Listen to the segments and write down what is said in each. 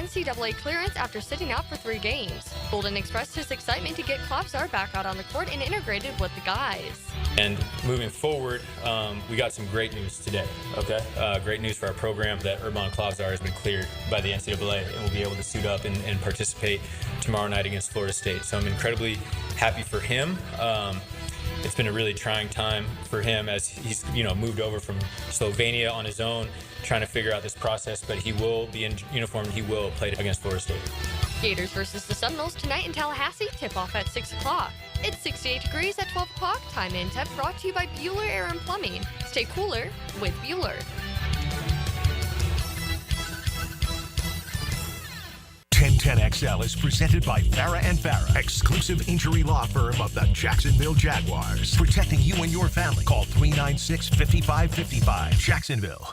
NCAA clearance after sitting out for 3 games. Golden expressed his excitement to get Klopsar back out on the court and integrated with the guys. And moving forward, we got some great news today, okay? Great news for our program that Urban Klopsar has been cleared by the NCAA and will be able to suit up and participate tomorrow night against Florida State. So I'm incredibly happy for him. It's been a really trying time for him as he's, moved over from Slovenia on his own, trying to figure out this process, but he will be in uniform and he will play against Florida State. Gators versus the Seminoles tonight in Tallahassee, tip-off at 6 o'clock. It's 68 degrees at 12 o'clock. Time and temp brought to you by Bueller Air and Plumbing. Stay cooler with Bueller. 1010XL is presented by Farah and Farah, exclusive injury law firm of the Jacksonville Jaguars. Protecting you and your family. Call 396-5555. Jacksonville.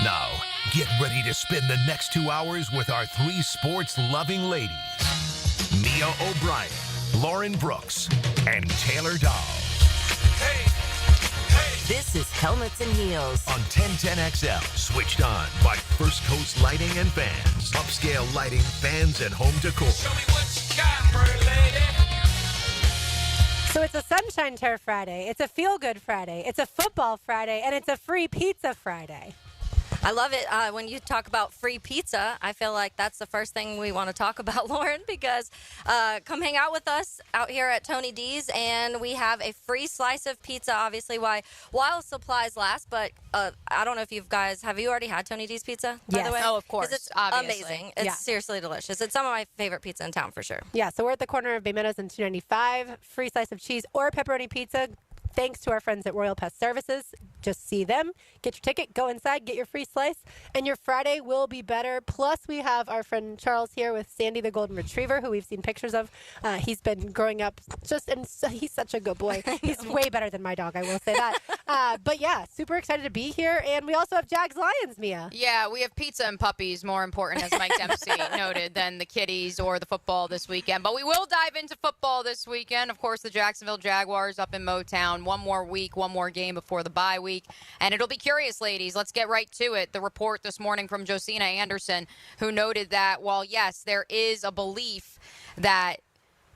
Now, get ready to spend the next 2 hours with our 3 sports-loving ladies. Mia O'Brien, Lauren Brooks, and Taylor Dahl. Hey, hey. This is Helmets and Heels on 1010XL. Switched on by First Coast Lighting and Fans. Upscale lighting, fans, and home decor. Show me what you got, pretty lady. So it's a Sunshine Tour Friday, it's a Feel Good Friday, it's a Football Friday, and it's a Free Pizza Friday. I love it. When you talk about free pizza, I feel like that's the first thing we want to talk about, Lauren, because come hang out with us out here at Tony D's, and we have a free slice of pizza, obviously, while supplies last. But I don't know if have you already had Tony D's pizza, by the way? Oh, of course. It's obviously. amazing. It's seriously delicious. It's some of my favorite pizza in town, for sure. Yeah, so we're at the corner of Bay Meadows and 295. Free slice of cheese or pepperoni pizza. Thanks to our friends at Royal Pest Services. Just see them, get your ticket, go inside, get your free slice, and your Friday will be better. Plus, we have our friend Charles here with Sandy the Golden Retriever, who we've seen pictures of. He's been growing up he's such a good boy. He's way better than my dog, I will say that. But yeah, super excited to be here. And we also have Jags Lions, Mia. Yeah, we have pizza and puppies, more important, as Mike Dempsey noted, than the kitties or the football this weekend. But we will dive into football this weekend. Of course, the Jacksonville Jaguars up in Motown. One more week, one more game before the bye week. And it'll be curious, ladies. Let's get right to it. The report this morning from Josina Anderson, who noted that while, yes, there is a belief that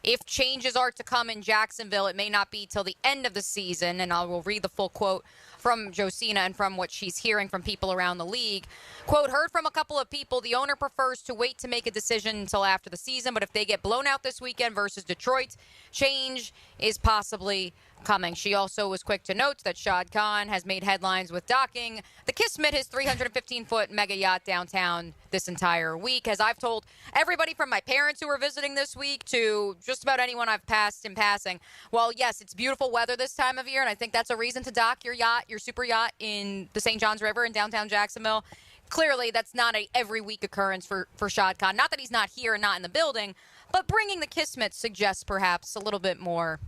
if changes are to come in Jacksonville, it may not be till the end of the season. And I will read the full quote from Josina and from what she's hearing from people around the league. Quote, heard from a couple of people, the owner prefers to wait to make a decision until after the season. But if they get blown out this weekend versus Detroit, change is possibly coming. She also was quick to note that Shad Khan has made headlines with docking the Kismet, his 315-foot mega yacht downtown this entire week. As I've told everybody from my parents who were visiting this week to just about anyone I've passed in passing, well, yes, it's beautiful weather this time of year, and I think that's a reason to dock your yacht, your super yacht in the St. Johns River in downtown Jacksonville. Clearly, that's not a every week occurrence for Shad Khan. Not that he's not here and not in the building, but bringing the Kismet suggests perhaps a little bit more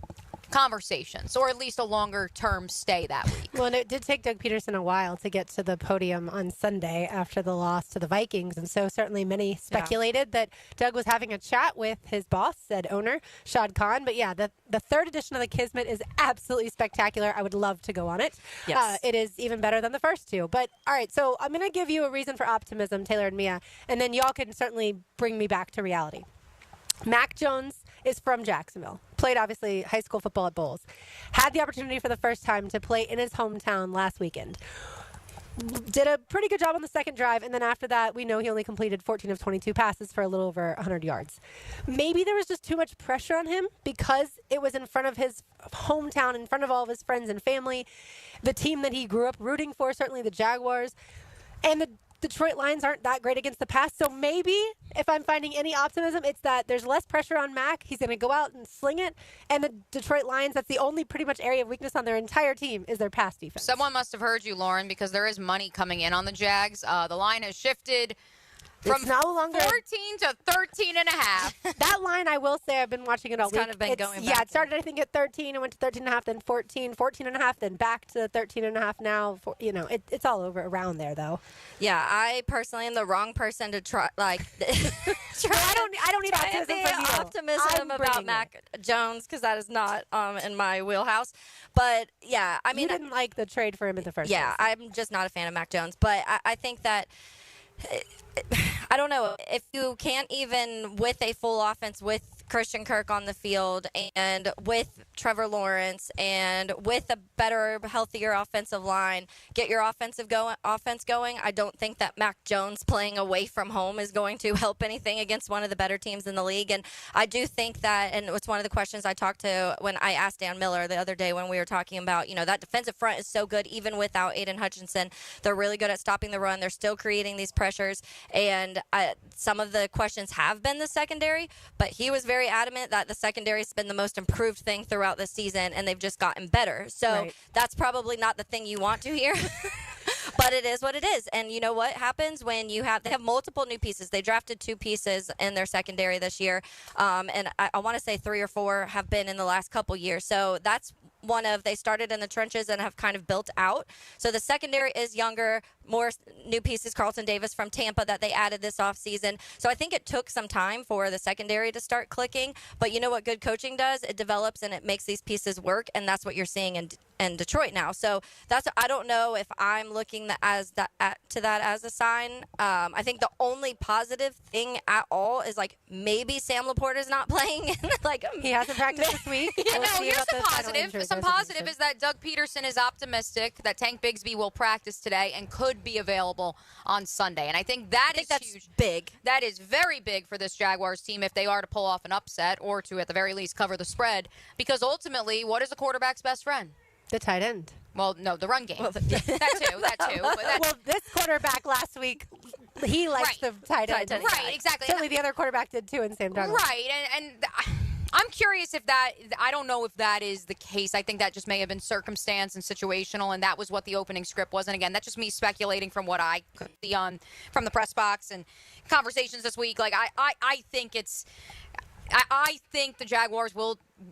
conversations, or at least a longer-term stay that week. Well, and it did take Doug Peterson a while to get to the podium on Sunday after the loss to the Vikings, and so certainly many speculated that Doug was having a chat with his boss, said owner, Shad Khan. But yeah, the third edition of the Kismet is absolutely spectacular. I would love to go on it. Yes. It is even better than the first two. But all right, so I'm going to give you a reason for optimism, Taylor and Mia, and then y'all can certainly bring me back to reality. Mac Jones is from Jacksonville. Played, obviously, high school football at Bowles. Had the opportunity for the first time to play in his hometown last weekend. Did a pretty good job on the second drive, and then after that, we know he only completed 14 of 22 passes for a little over 100 yards. Maybe there was just too much pressure on him because it was in front of his hometown, in front of all of his friends and family, the team that he grew up rooting for, certainly the Jaguars, and the Detroit Lions aren't that great against the pass. So maybe if I'm finding any optimism, it's that there's less pressure on Mac. He's going to go out and sling it. And the Detroit Lions, that's the only pretty much area of weakness on their entire team is their pass defense. Someone must have heard you, Lauren, because there is money coming in on the Jags. The line has shifted from it's no longer 14 to 13 and a half. That line, I will say, I've been watching it all It's week. kind of been going back. Yeah, it started, I think, at 13 and went to 13 and a half, then 14, 14 and a half, then back to 13 and a half now. It's all over around there, though. Yeah, I personally am the wrong person to try, I don't need optimism about Mac Jones because that is not in my wheelhouse. But, yeah, I mean. You didn't like the trade for him in the first place. Yeah, I'm just not a fan of Mac Jones. But I think that I don't know if you can't even with a full offense with Christian Kirk on the field and with Trevor Lawrence and with a better, healthier offensive line, get your offense going. I don't think that Mac Jones playing away from home is going to help anything against one of the better teams in the league. And I do think that, and it's one of the questions I talked to when I asked Dan Miller the other day when we were talking about, that defensive front is so good even without Aiden Hutchinson. They're really good at stopping the run. They're still creating these pressures. And some of the questions have been the secondary, but he was very adamant that the secondary has been the most improved thing throughout the season, and they've just gotten better. So that's probably not the thing you want to hear. But it is what it is. And you know what happens when they have multiple new pieces. They drafted 2 pieces in their secondary this year. And I want to say 3 or 4 have been in the last couple years. So that's they started in the trenches and have kind of built out. So the secondary is younger, more new pieces, Carlton Davis from Tampa that they added this offseason. So I think it took some time for the secondary to start clicking. But you know what good coaching does? It develops and it makes these pieces work, and that's what you're seeing in Detroit now. So I don't know if I'm looking to that as a sign. I think the only positive thing at all is maybe Sam Laporta is not playing. He hasn't practiced this week. Yeah, here's the positive. Some positive is that Doug Peterson is optimistic that Tank Bigsby will practice today and could be available on Sunday. And I think that's huge. Big. That is very big for this Jaguars team if they are to pull off an upset or to, at the very least, cover the spread. Because ultimately, what is a quarterback's best friend? The tight end. Well, no, the run game. Well, that too. Well, this quarterback last week, he likes the tight end. Right, exactly. Certainly the other quarterback did too in Sam Darnold. Right, and I'm curious if I don't know if that is the case. I think that just may have been circumstance and situational, and that was what the opening script was. And again, that's just me speculating from what I could see from the press box and conversations this week. I think I think the Jaguars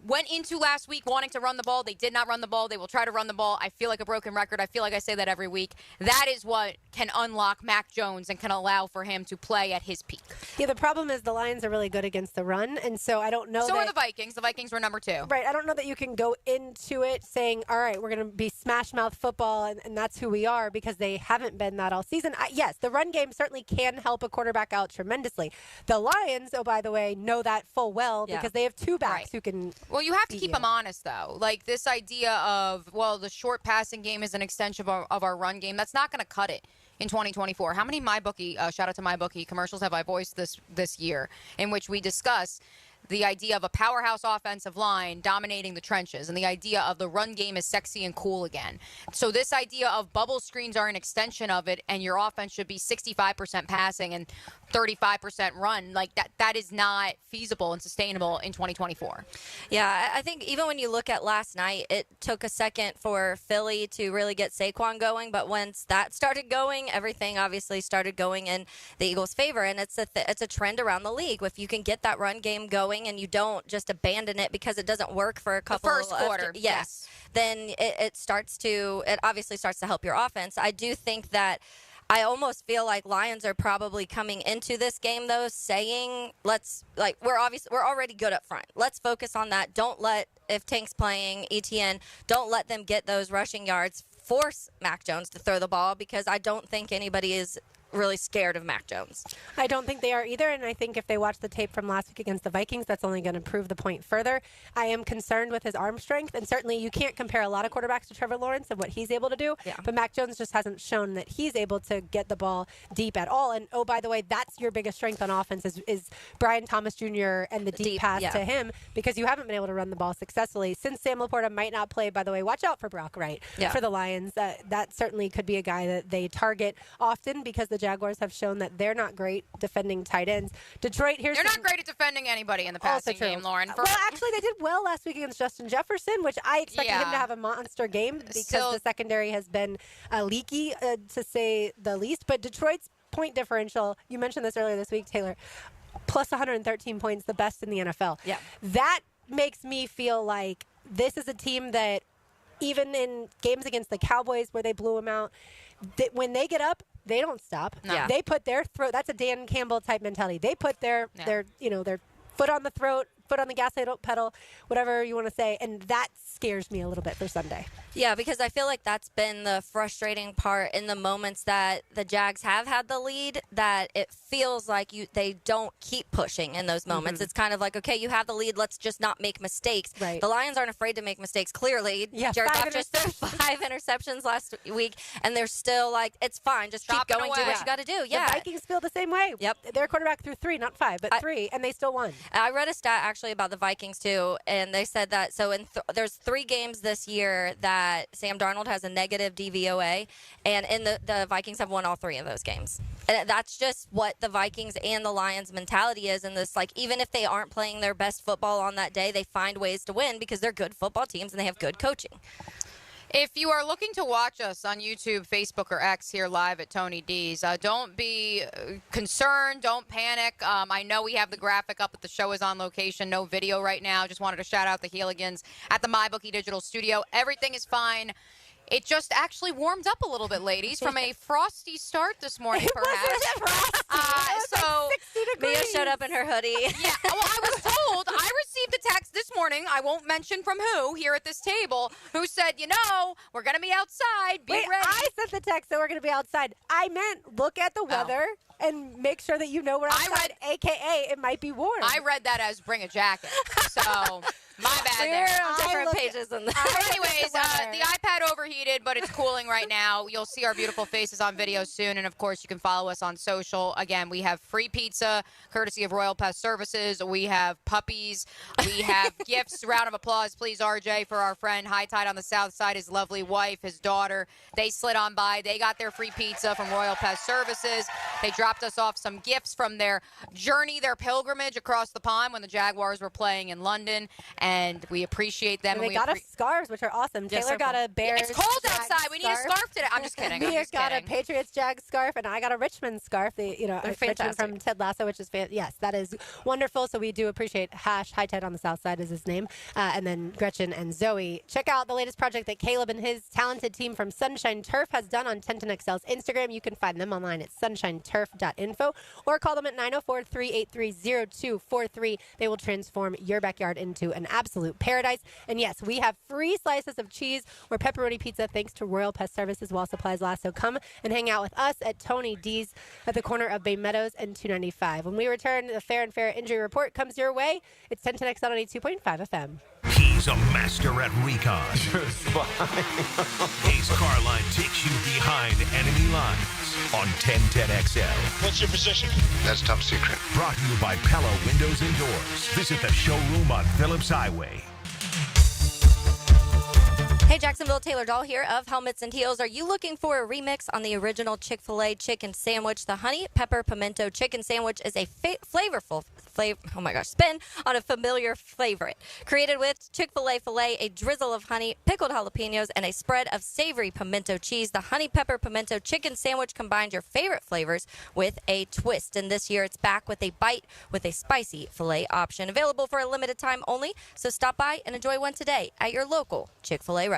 went into last week wanting to run the ball. They did not run the ball. They will try to run the ball. I feel like a broken record. I feel like I say that every week. That is what can unlock Mac Jones and can allow for him to play at his peak. Yeah, the problem is the Lions are really good against the run, and so I don't know. So are the Vikings. The Vikings were number 2. Right. I don't know that you can go into it saying, all right, we're going to be smash mouth football, and that's who we are, because they haven't been that all season. Yes, the run game certainly can help a quarterback out tremendously. The Lions, oh, by the way, know that full well because they have 2 backs who can. Well, you have to keep them honest, though. Like this idea of, the short passing game is an extension of our run game. That's not going to cut it in 2024. How many MyBookie, shout out to MyBookie, commercials have I voiced this year in which we discuss the idea of a powerhouse offensive line dominating the trenches and the idea of the run game is sexy and cool again. So this idea of bubble screens are an extension of it, and your offense should be 65% passing and 35% run. That is not feasible and sustainable in 2024. Yeah, I think even when you look at last night, it took a second for Philly to really get Saquon going, but once that started going, everything obviously started going in the Eagles' favor, and it's a trend around the league. If you can get that run game going and you don't just abandon it because it doesn't work for a couple the first quarter, yes, then it obviously starts to help your offense. I do think that I almost feel like Lions are probably coming into this game though saying we're already good up front. Let's focus on that. Don't let, if Tank's playing ETN, don't let them get those rushing yards. Force Mac Jones to throw the ball, because I don't think anybody is really scared of Mac Jones. I don't think they are either, and I think if they watch the tape from last week against the Vikings, that's only going to prove the point further. I am concerned with his arm strength, and certainly you can't compare a lot of quarterbacks to Trevor Lawrence and what he's able to do, but Mac Jones just hasn't shown that he's able to get the ball deep at all. And, oh, by the way, that's your biggest strength on offense is Brian Thomas Jr. and the deep pass to him, because you haven't been able to run the ball successfully. Since Sam Laporta might not play, by the way, watch out for Brock Wright for the Lions. That certainly could be a guy that they target often, because the Jaguars have shown that they're not great defending tight ends. Detroit, they're not great at defending anybody in the passing game, Lauren. Well, actually, they did well last week against Justin Jefferson, which I expected him to have a monster game because the secondary has been leaky, to say the least. But Detroit's point differential, you mentioned this earlier this week, Taylor, plus 113 points, the best in the NFL. Yeah. That makes me feel like this is a team that, even in games against the Cowboys where they blew them out, when they get up, they don't stop. No. They put their throat. That's a Dan Campbell type mentality. They put their foot on the throat, foot on the gas pedal, whatever you want to say, and that scares me a little bit for Sunday. Yeah, because I feel like that's been the frustrating part in the moments that the Jags have had the lead, that it feels like they don't keep pushing in those moments. It's kind of like, okay, you have the lead, let's just not make mistakes. Right. The Lions aren't afraid to make mistakes, clearly. Yeah, Jared 5 Goff just threw 5 interceptions last week, and they're still like, it's fine, just keep Chopping going, do away. what you got to do. Yeah. The Vikings feel the same way. Yep. Their quarterback threw 3, not 5, but 3, and they still won. I read a stat actually about the Vikings too, and they said that there's 3 games this year that Sam Darnold has a negative DVOA, and in the Vikings have won all 3 of those games. And that's just what the Vikings and the Lions mentality is in this. Like, even if they aren't playing their best football on that day, they find ways to win because they're good football teams and they have good coaching. If you are looking to watch us on YouTube, Facebook, or X here live at Tony D's, don't be concerned. Don't panic. I know we have the graphic up that the show is on location. No video right now. Just wanted to shout out the Heeligans at the MyBookie Digital Studio. Everything is fine. It just actually warmed up a little bit, ladies, from a frosty start this morning, perhaps. So 60 degrees. Mia showed up in her hoodie. Yeah, well, I was told, I received a text this morning, I won't mention from who, here at this table, who said, we're going to be outside, be Wait, ready. I sent the text that we're going to be outside. I meant look at the weather and make sure that you know we're outside, a.k.a. it might be warm. I read that as bring a jacket, so my bad there. We're on different pages in But anyways, the iPad overheated, but it's cooling right now. You'll see our beautiful faces on video soon, and of course, you can follow us on social. Again, we have free pizza, courtesy of Royal Pest Services. We have puppies. We have gifts. Round of applause, please, RJ, for our friend High Tide on the South Side, his lovely wife, his daughter. They slid on by. They got their free pizza from Royal Pest Services. They dropped us off some gifts from their journey, their pilgrimage across the pond when the Jaguars were playing in London, and we appreciate them. And they got us scarves, which are awesome. Yes, Taylor got a Bears. It's cold Jag outside. We need a scarf today. I'm just kidding. Mia got a Patriots Jag scarf, and I got a Richmond scarf. Richmond fantastic. from Ted Lasso, which is yes, that is wonderful. So we do appreciate High Tide on the South Side is his name, and then Gretchen and Zoe. Check out the latest project that Caleb and his talented team from Sunshine Turf has done on 1010XL's Instagram. You can find them online at sunshineturf.info or call them at 904-383-0243. They will transform your backyard into an absolute paradise. And yes, we have free slices of cheese or pepperoni pizza thanks to Royal Pest Services while supplies last. So come and hang out with us at Tony D's at the corner of Bay Meadows and 295. When we return, the Fair and Fair injury report comes your way. It's 1010XL on 82.5 FM. He's a master at recon. Ace Carline takes you behind enemy lines on 1010XL. What's your position? That's top secret. Brought to you by Pella Windows and Doors. Visit the showroom on Phillips Highway. Hey, Jacksonville, Taylor Dahl here of Helmets and Heels. Are you looking for a remix on the original Chick-fil-A chicken sandwich? The honey pepper pimento chicken sandwich is a flavorful spin on a familiar favorite. Created with Chick-fil-A filet, a drizzle of honey, pickled jalapenos, and a spread of savory pimento cheese, the honey pepper pimento chicken sandwich combines your favorite flavors with a twist. And this year it's back with a bite with a spicy filet option. Available for a limited time only, so stop by and enjoy one today at your local Chick-fil-A restaurant.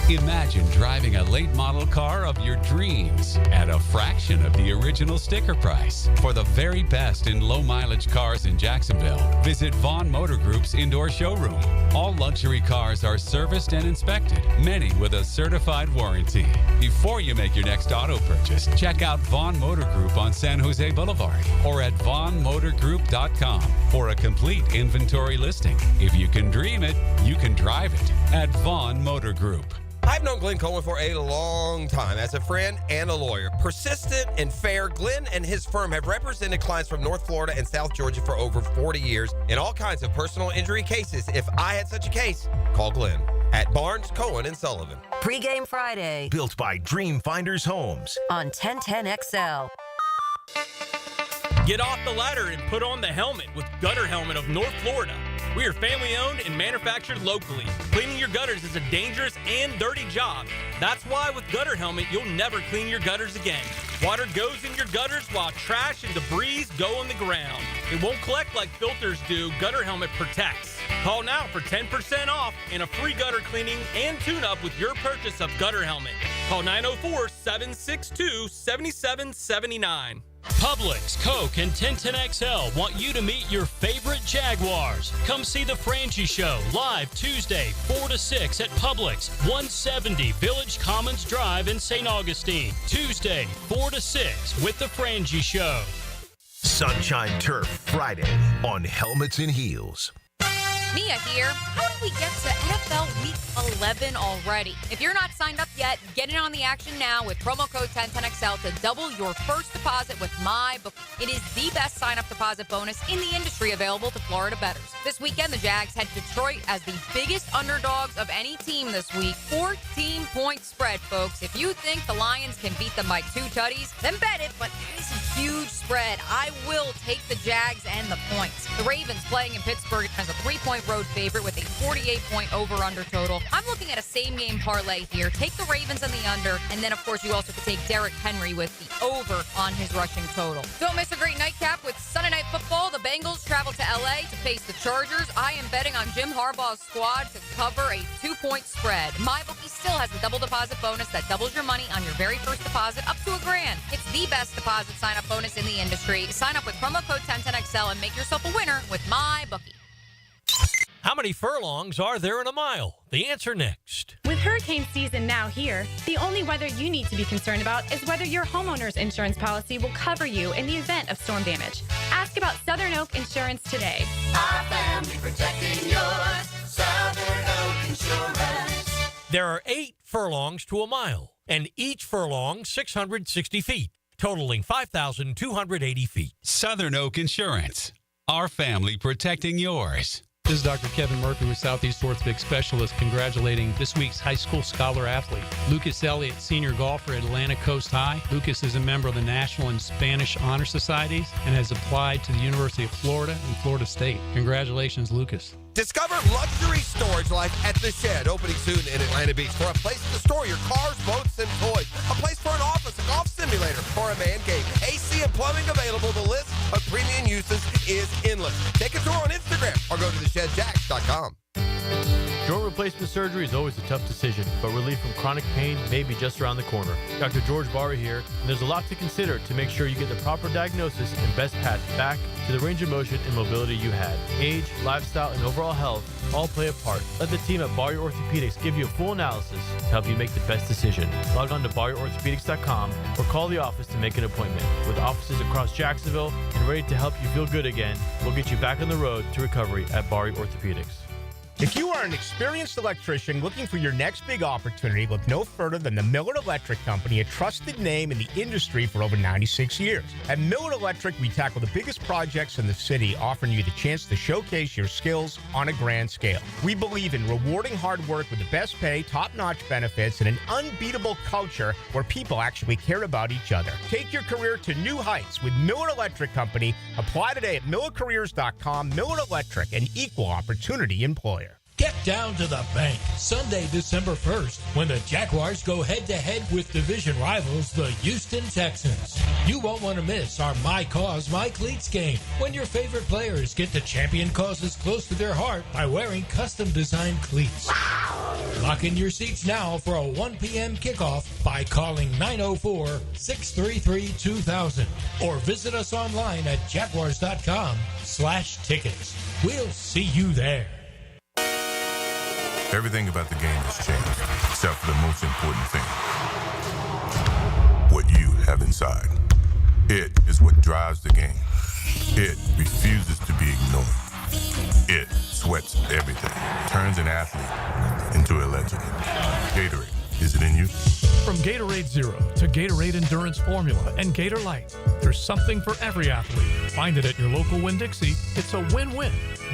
Imagine driving a late model car of your dreams at a fraction of the original sticker price. For the very best in low mileage cars in Jacksonville, visit Vaughn Motor Group's indoor showroom. All luxury cars are serviced and inspected, many with a certified warranty. Before you make your next auto purchase, check out Vaughn Motor Group on San Jose Boulevard or at vaughnmotorgroup.com for a complete inventory listing. If you can dream it, you can drive it at Vaughn Motor Group. I've known Glenn Coleman for a long time as a friend and a lawyer. Persistent and fair, Glenn and his firm have represented clients from North Florida and South Georgia for over 40 years in all kinds of personal injury cases. If I had such a case, call Glenn at Barnes, Cohen, and Sullivan. Pre-game Friday. Built by Dream Finders Homes. On 1010XL. Get off the ladder and put on the helmet with Gutter Helmet of North Florida. We are family owned and manufactured locally. Cleaning your gutters is a dangerous and dirty job. That's why with Gutter Helmet, you'll never clean your gutters again. Water goes in your gutters while trash and debris go on the ground. It won't collect like filters do. Gutter Helmet protects. Call now for 10% off and a free gutter cleaning and tune-up with your purchase of Gutter Helmet. Call 904-762-7779. Publix, Coke, and 1010XL want you to meet your favorite Jaguars. Come see the Frangie Show live Tuesday, 4 to 6 at Publix, 170 Village Commons Drive in St. Augustine. Tuesday, 4 to 6 with the Frangie Show. Sunshine Turf Friday on Helmets and Heels. Mia here. How did we get to NFL Week 11 already? If you're not signed up yet, get in on the action now with promo code 1010XL to double your first deposit with MyBookie. It is the best sign-up deposit bonus in the industry available to Florida bettors. This weekend, the Jags head to Detroit as the biggest underdogs of any team this week. 14-point spread, folks. If you think the Lions can beat them by 2 tutties, then bet it, but that is a huge spread. I will take the Jags and the points. The Ravens playing in Pittsburgh as a 3-point road favorite with a 48-point over-under total. I'm looking at a same-game parlay here. Take the Ravens and the under, and then, of course, you also could take Derrick Henry with the over on his rushing total. Don't miss a great nightcap with Sunday Night Football. The Bengals travel to L.A. to face the Chargers. I am betting on Jim Harbaugh's squad to cover a 2-point spread. MyBookie still has a double deposit bonus that doubles your money on your very first deposit up to $1,000. It's the best deposit sign-up bonus in the industry. Sign up with promo code 1010XL and make yourself a winner with MyBookie. How many furlongs are there in a mile? The answer next. With hurricane season now here, the only weather you need to be concerned about is whether your homeowner's insurance policy will cover you in the event of storm damage. Ask about Southern Oak Insurance today. Our family protecting yours. Southern Oak Insurance. There are 8 furlongs to a mile, and each furlong 660 feet, totaling 5,280 feet. Southern Oak Insurance. Our family protecting yours. This is Dr. Kevin Murphy with Southeast Orthopedic Specialist, congratulating this week's high school scholar athlete, Lucas Elliott, senior golfer at Atlantic Coast High. Lucas is a member of the National and Spanish Honor Societies and has applied to the University of Florida and Florida State. Congratulations, Lucas. Discover luxury storage life at The Shed, opening soon in Atlanta Beach, for a place to store your cars, boats, and toys. A place for an office, a golf simulator, or a man cave. AC and plumbing available. The list of premium uses is endless. Take a tour on Instagram or go to theshedjacks.com. Joint replacement surgery is always a tough decision, but relief from chronic pain may be just around the corner. Dr. George Barra here, and there's a lot to consider to make sure you get the proper diagnosis and best path back to the range of motion and mobility you had. Age, lifestyle, and overall health all play a part. Let the team at Barrier Orthopedics give you a full analysis to help you make the best decision. Log on to barrierorthopedics.com or call the office to make an appointment. With offices across Jacksonville and ready to help you feel good again, we'll get you back on the road to recovery at Barrier Orthopedics. If you are an experienced electrician looking for your next big opportunity, look no further than the Miller Electric Company, a trusted name in the industry for over 96 years. At Miller Electric, we tackle the biggest projects in the city, offering you the chance to showcase your skills on a grand scale. We believe in rewarding hard work with the best pay, top-notch benefits, and an unbeatable culture where people actually care about each other. Take your career to new heights with Miller Electric Company. Apply today at millercareers.com. Miller Electric, an equal opportunity employer. Get down to the bank Sunday, December 1st, when the Jaguars go head-to-head with division rivals, the Houston Texans. You won't want to miss our My Cause, My Cleats game, when your favorite players get to champion causes close to their heart by wearing custom-designed cleats. Lock in your seats now for a 1 p.m. kickoff by calling 904-633-2000 or visit us online at jaguars.com/tickets. We'll see you there. Everything about the game has changed, except for the most important thing. What you have inside. It is what drives the game. It refuses to be ignored. It sweats everything, turns an athlete into a legend. Gatorade, is it in you? From Gatorade Zero to Gatorade Endurance Formula and Gator Light, there's something for every athlete. Find it at your local Winn-Dixie. It's a win-win.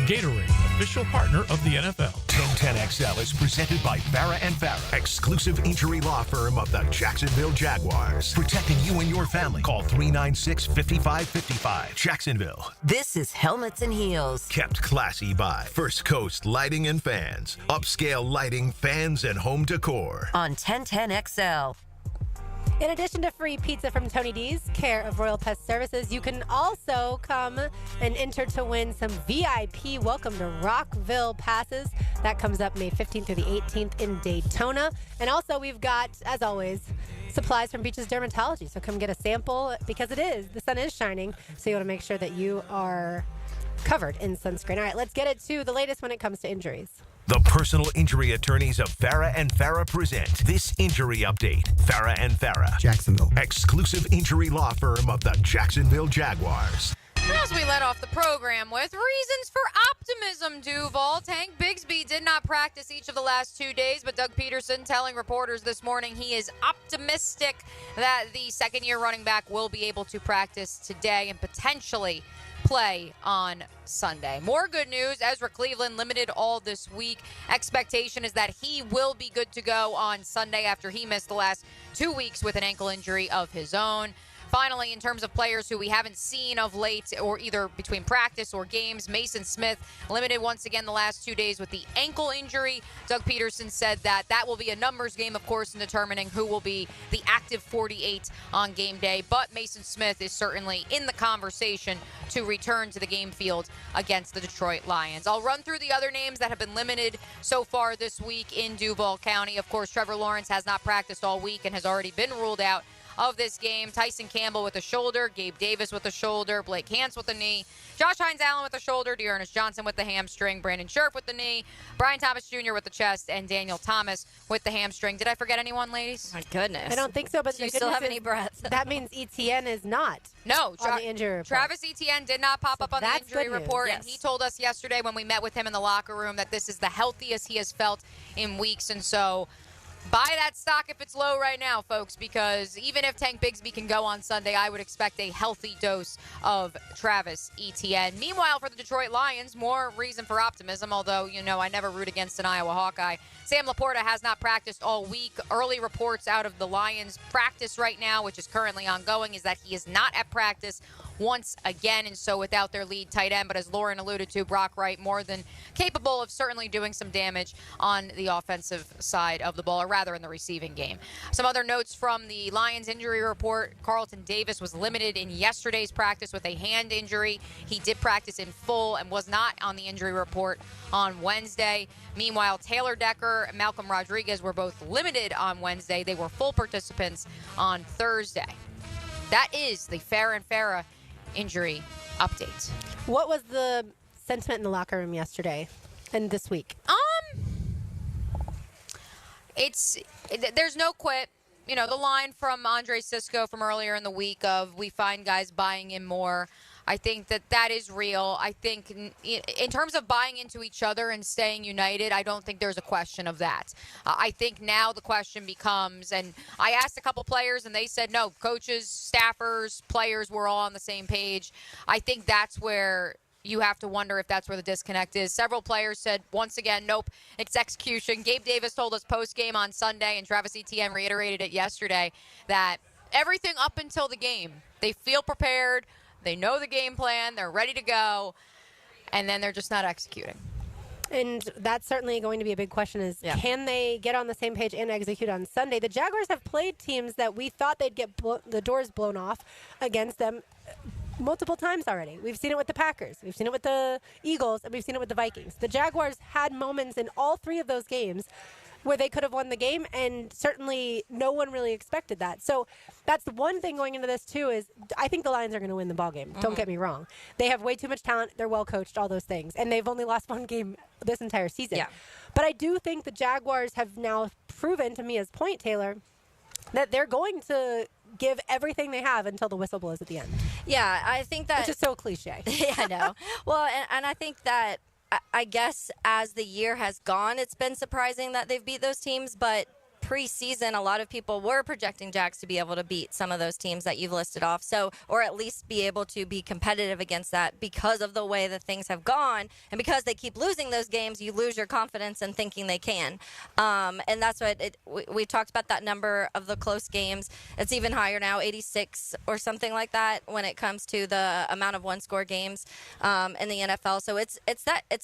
Gatorade, official partner of the NFL. 1010XL is presented by Farah & Farah, exclusive injury law firm of the Jacksonville Jaguars. Protecting you and your family. Call 396-5555. Jacksonville. This is Helmets and Heels. Kept classy by First Coast Lighting and Fans. Upscale lighting, fans, and home decor. On 1010XL. In addition to free pizza from Tony D's, care of Royal Pest Services, you can also come and enter to win some VIP Welcome to Rockville passes. That comes up May 15th through the 18th in Daytona. And also we've got, as always, supplies from Beaches Dermatology. So come get a sample because the sun is shining. So you want to make sure that you are covered in sunscreen. All right, let's get it to the latest when it comes to injuries. The personal injury attorneys of Farah and Farah present this injury update. Farah and Farah, Jacksonville, exclusive injury law firm of the Jacksonville Jaguars. As we let off the program with reasons for optimism, Duval. Tank Bigsby did not practice each of the last 2 days, but Doug Peterson telling reporters this morning he is optimistic that the second-year running back will be able to practice today and potentially play on Sunday. More good news, Ezra Cleveland limited all this week. Expectation is that he will be good to go on Sunday after he missed the last 2 weeks with an ankle injury of his own. Finally, in terms of players who we haven't seen of late or either between practice or games, Mason Smith limited once again the last 2 days with the ankle injury. Doug Peterson said that will be a numbers game, of course, in determining who will be the active 48 on game day. But Mason Smith is certainly in the conversation to return to the game field against the Detroit Lions. I'll run through the other names that have been limited so far this week in Duval County. Of course, Trevor Lawrence has not practiced all week and has already been ruled out of this game. Tyson Campbell with a shoulder, Gabe Davis with a shoulder, Blake Hance with a knee, Josh Hines-Allen with a shoulder, Dearness Johnson with the hamstring, Brandon Scherf with the knee, Brian Thomas Jr. with the chest, and Daniel Thomas with the hamstring. Did I forget anyone, ladies? My goodness. I don't think so, but Do you still have any breath? That means ETN is not on the injury report. Travis Etienne did not pop up on the that's injury good news. report, Yes. and he told us yesterday when we met with him in the locker room that this is the healthiest he has felt in weeks, and so buy that stock if it's low right now, folks, because even if Tank Bigsby can go on Sunday, I would expect a healthy dose of Travis Etienne. Meanwhile, for the Detroit Lions, more reason for optimism, although, I never root against an Iowa Hawkeye. Sam Laporta has not practiced all week. Early reports out of the Lions practice right now, which is currently ongoing, is that he is not at practice once again, and so without their lead tight end. But as Lauren alluded to, Brock Wright more than capable of certainly doing some damage on the offensive side of the ball, or rather in the receiving game. Some other notes from the Lions injury report. Carlton Davis was limited in yesterday's practice with a hand injury. He did practice in full and was not on the injury report on Wednesday. Meanwhile, Taylor Decker and Malcolm Rodriguez were both limited on Wednesday. They were full participants on Thursday. That is the Farah and Farah injury update. What was the sentiment in the locker room yesterday and this week? There's no quit. The line from Andre Sisco from earlier in the week of we find guys buying in more. I think that is real. I think in terms of buying into each other and staying united, I don't think there's a question of that. I think now the question becomes, and I asked a couple players and they said no, coaches, staffers, players were all on the same page. I think that's where you have to wonder if that's where the disconnect is. Several players said, once again, nope, it's execution. Gabe Davis told us post-game on Sunday, and Travis Etienne reiterated it yesterday, that everything up until the game, they feel prepared, they know the game plan, they're ready to go, and then they're just not executing. And that's certainly going to be a big question is, can they get on the same page and execute on Sunday? The Jaguars have played teams that we thought they'd get the doors blown off against them multiple times already. We've seen it with the Packers. We've seen it with the Eagles, and we've seen it with the Vikings. The Jaguars had moments in all three of those games where they could have won the game, and certainly no one really expected that. So that's the one thing going into this, too, is I think the Lions are going to win the ball game. Don't get me wrong. They have way too much talent. They're well coached, all those things. And they've only lost one game this entire season. Yeah. But I do think the Jaguars have now proven, to me as point, Taylor, that they're going to give everything they have until the whistle blows at the end. Yeah, I think that... Which is so cliche. Yeah, I know. Well, and I think that, I guess as the year has gone, it's been surprising that they've beat those teams, but preseason, a lot of people were projecting Jags to be able to beat some of those teams that you've listed off, so, or at least be able to be competitive against that because of the way that things have gone, and because they keep losing those games, you lose your confidence in thinking they can. And that's what we talked about, that number of the close games. It's even higher now, 86 or something like that when it comes to the amount of one-score games in the NFL. So it's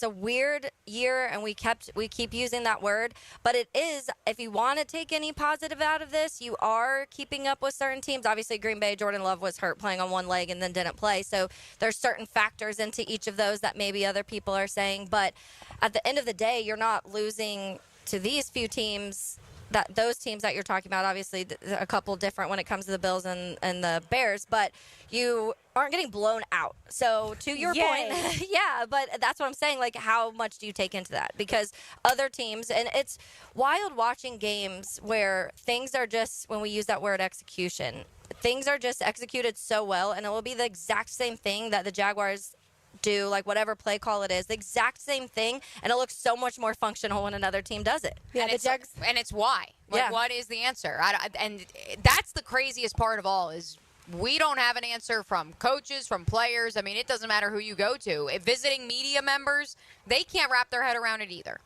a weird year, and we keep using that word, but it is, if you want to take any positive out of this, you are keeping up with certain teams. Obviously, Green Bay, Jordan Love was hurt playing on one leg and then didn't play. So there's certain factors into each of those that maybe other people are saying. But at the end of the day, you're not losing to these few teams that those teams that you're talking about, obviously a couple different when it comes to the Bills and the Bears, but you aren't getting blown out. So to your point, yeah, but that's what I'm saying. Like, how much do you take into that? Because other teams, and it's wild watching games where things are just, when we use that word execution, things are just executed so well, and it will be the exact same thing that the Jaguars do, like whatever play call it is, the exact same thing, and it looks so much more functional when another team does it. Yeah, and it's why. Like, what is the answer? And that's the craziest part of all is we don't have an answer from coaches, from players. I mean, it doesn't matter who you go to. If visiting media members, they can't wrap their head around it either.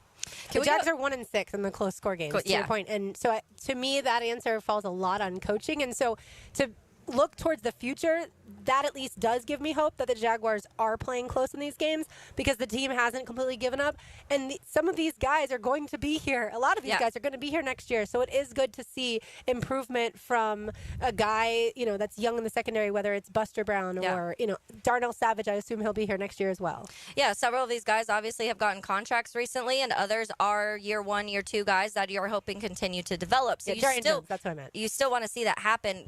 The Jags are 1-6 in the close score games, to your point. And so to me, that answer falls a lot on coaching. And so to look towards the future, that at least does give me hope that the Jaguars are playing close in these games because the team hasn't completely given up. And some of these guys are going to be here. A lot of these guys are going to be here next year. So it is good to see improvement from a guy, that's young in the secondary, whether it's Buster Brown or, Darnell Savage. I assume he'll be here next year as well. Yeah, several of these guys obviously have gotten contracts recently, and others are year 1, year 2 guys that you're hoping continue to develop. So that's what I meant. You still want to see that happen.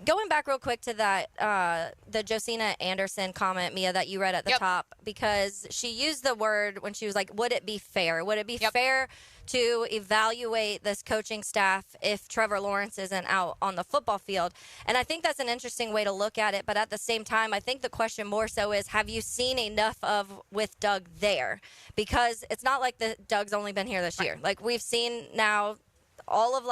Going back real quick to that, the Josina Anderson comment, Mia, that you read at the top, because she used the word when she was like, would it be fair? Would it be fair to evaluate this coaching staff if Trevor Lawrence isn't out on the football field? And I think that's an interesting way to look at it. But at the same time, I think the question more so is, have you seen enough of with Doug there? Because it's not like Doug's only been here this year. Like, we've seen now all of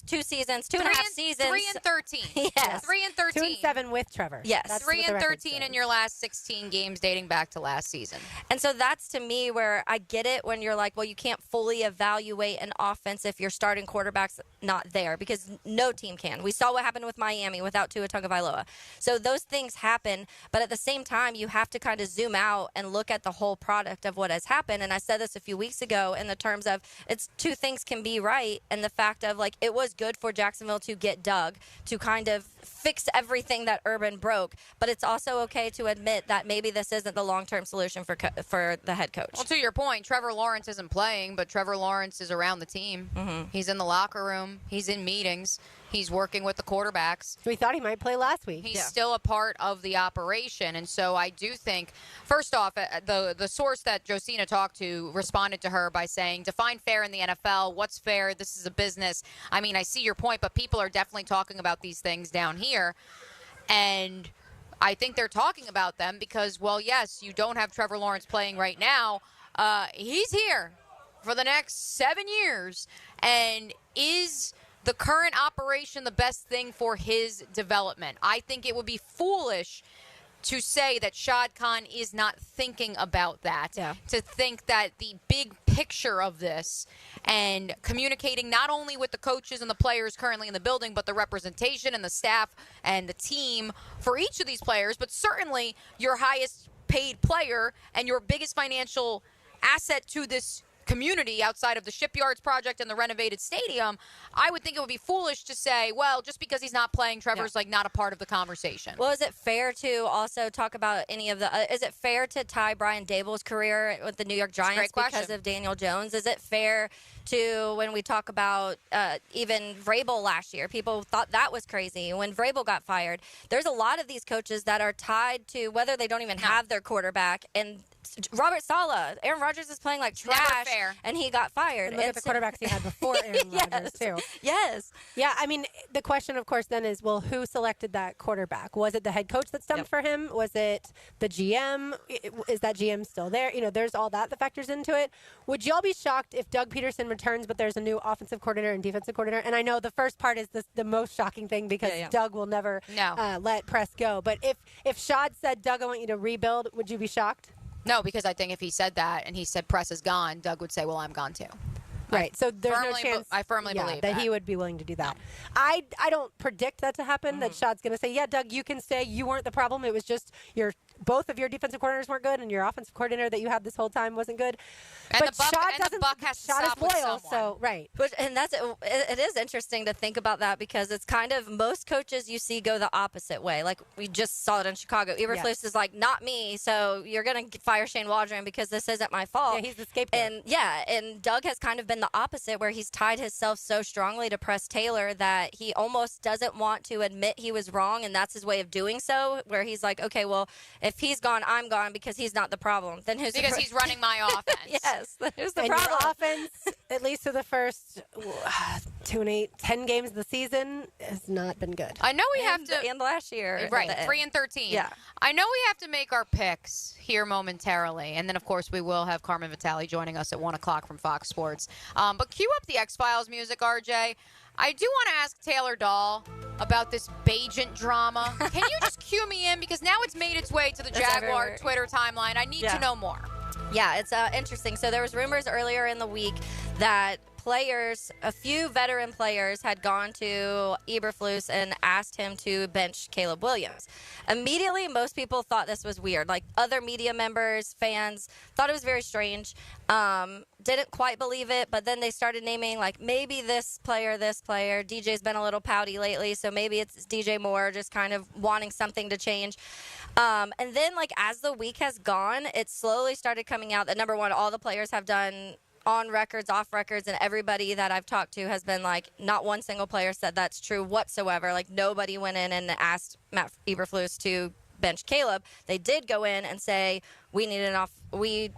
2 seasons, 2.5 seasons. 3-13. Yes. 3-13. 2-7 with Trevor. Yes. That's 3-13 in your last 16 games dating back to last season. And so that's, to me, where I get it when you're like, well, you can't fully evaluate an offense if your starting quarterback's not there, because no team can. We saw what happened with Miami without Tua Tagovailoa. So those things happen, but at the same time, you have to kind of zoom out and look at the whole product of what has happened. And I said this a few weeks ago in the terms of it's two things can be right, and the fact of, like, it was good for Jacksonville to get Doug to kind of fix everything that Urban broke, but it's also okay to admit that maybe this isn't the long-term solution for the head coach. Well, to your point, Trevor Lawrence isn't playing, but Trevor Lawrence is around the team. Mm-hmm. He's in the locker room. He's in meetings. He's working with the quarterbacks. We thought he might play last week. He's still a part of the operation. And so I do think, first off, the source that Josina talked to responded to her by saying, define fair in the NFL. What's fair? This is a business. I mean, I see your point, but people are definitely talking about these things down here. And I think they're talking about them because, well, yes, you don't have Trevor Lawrence playing right now. He's here for the next 7 years. And is the current operation the best thing for his development? I think it would be foolish to say that Shad Khan is not thinking about that, to think that the big picture of this and communicating not only with the coaches and the players currently in the building, but the representation and the staff and the team for each of these players, but certainly your highest paid player and your biggest financial asset to this community outside of the Shipyards project and the renovated stadium, I would think it would be foolish to say, well, just because he's not playing, Trevor's like not a part of the conversation. Well, is it fair to also talk about any of the is it fair to tie Brian Dable's career with the New York Giants because of Daniel Jones? Is it fair to, when we talk about even Vrabel last year, people thought that was crazy when Vrabel got fired? There's a lot of these coaches that are tied to whether they don't even have their quarterback. And Robert Saleh, Aaron Rodgers is playing like trash, and he got fired. And look at the quarterbacks he had before Aaron Rodgers, too. Yes. Yeah, I mean, the question, of course, then is, well, who selected that quarterback? Was it the head coach that stumped for him? Was it the GM? Is that GM still there? There's all that factors into it. Would y'all be shocked if Doug Peterson returns, but there's a new offensive coordinator and defensive coordinator? And I know the first part is the most shocking thing because Doug will never let Press go. But if Shad said, Doug, I want you to rebuild, would you be shocked? No, because I think if he said that and he said Press is gone, Doug would say, well, I'm gone too. Right, so there's no chance. I firmly believe that he would be willing to do that. I don't predict that to happen. That Shad's going to say, "Yeah, Doug, you can stay. You weren't the problem. It was just your both of your defensive coordinators weren't good, and your offensive coordinator that you had this whole time wasn't good. And but the Buck has to Schott stop is with loyal, someone. so right. And it is interesting to think about that because it's kind of most coaches you see go the opposite way. Like we just saw it in Chicago. Eberflus is like, not me, so you're going to fire Shane Waldron because this isn't my fault. Yeah, he's the scapegoat. And Doug has kind of been the opposite where he's tied himself so strongly to Press Taylor that he almost doesn't want to admit he was wrong, and that's his way of doing so, where he's like, okay, well, if he's gone, I'm gone because he's not the problem. Then who's Because he's running my offense. Yes, then who's the And problem? your offense, at least for the first 10 games of the season, has not been good. I know we have to. And last year. Right, 3-13. Yeah. I know we have to make our picks here momentarily. And then, of course, we will have Carmen Vitale joining us at 1 o'clock from Fox Sports. But cue up the X-Files music, RJ. I do want to ask Taylor Dahl about this Bajent drama. Can you just cue me in? Because now it's made its way to the Jaguar everywhere. Twitter timeline. I need to know more. Yeah, it's interesting. So there was rumors earlier in the week that a few veteran players had gone to Eberflus and asked him to bench Caleb Williams. Immediately, most people thought this was weird. Like other media members, fans, thought it was very strange. Didn't quite believe it, but then they started naming like maybe this player. DJ's been a little pouty lately, so maybe it's DJ Moore just kind of wanting something to change. And then like as the week has gone, it slowly started coming out that number one, all the players have done on records, off records, and everybody that I've talked to has been like, not one single player said that's true whatsoever. Like nobody went in and asked Matt Eberflus to bench Caleb. They did go in and say, we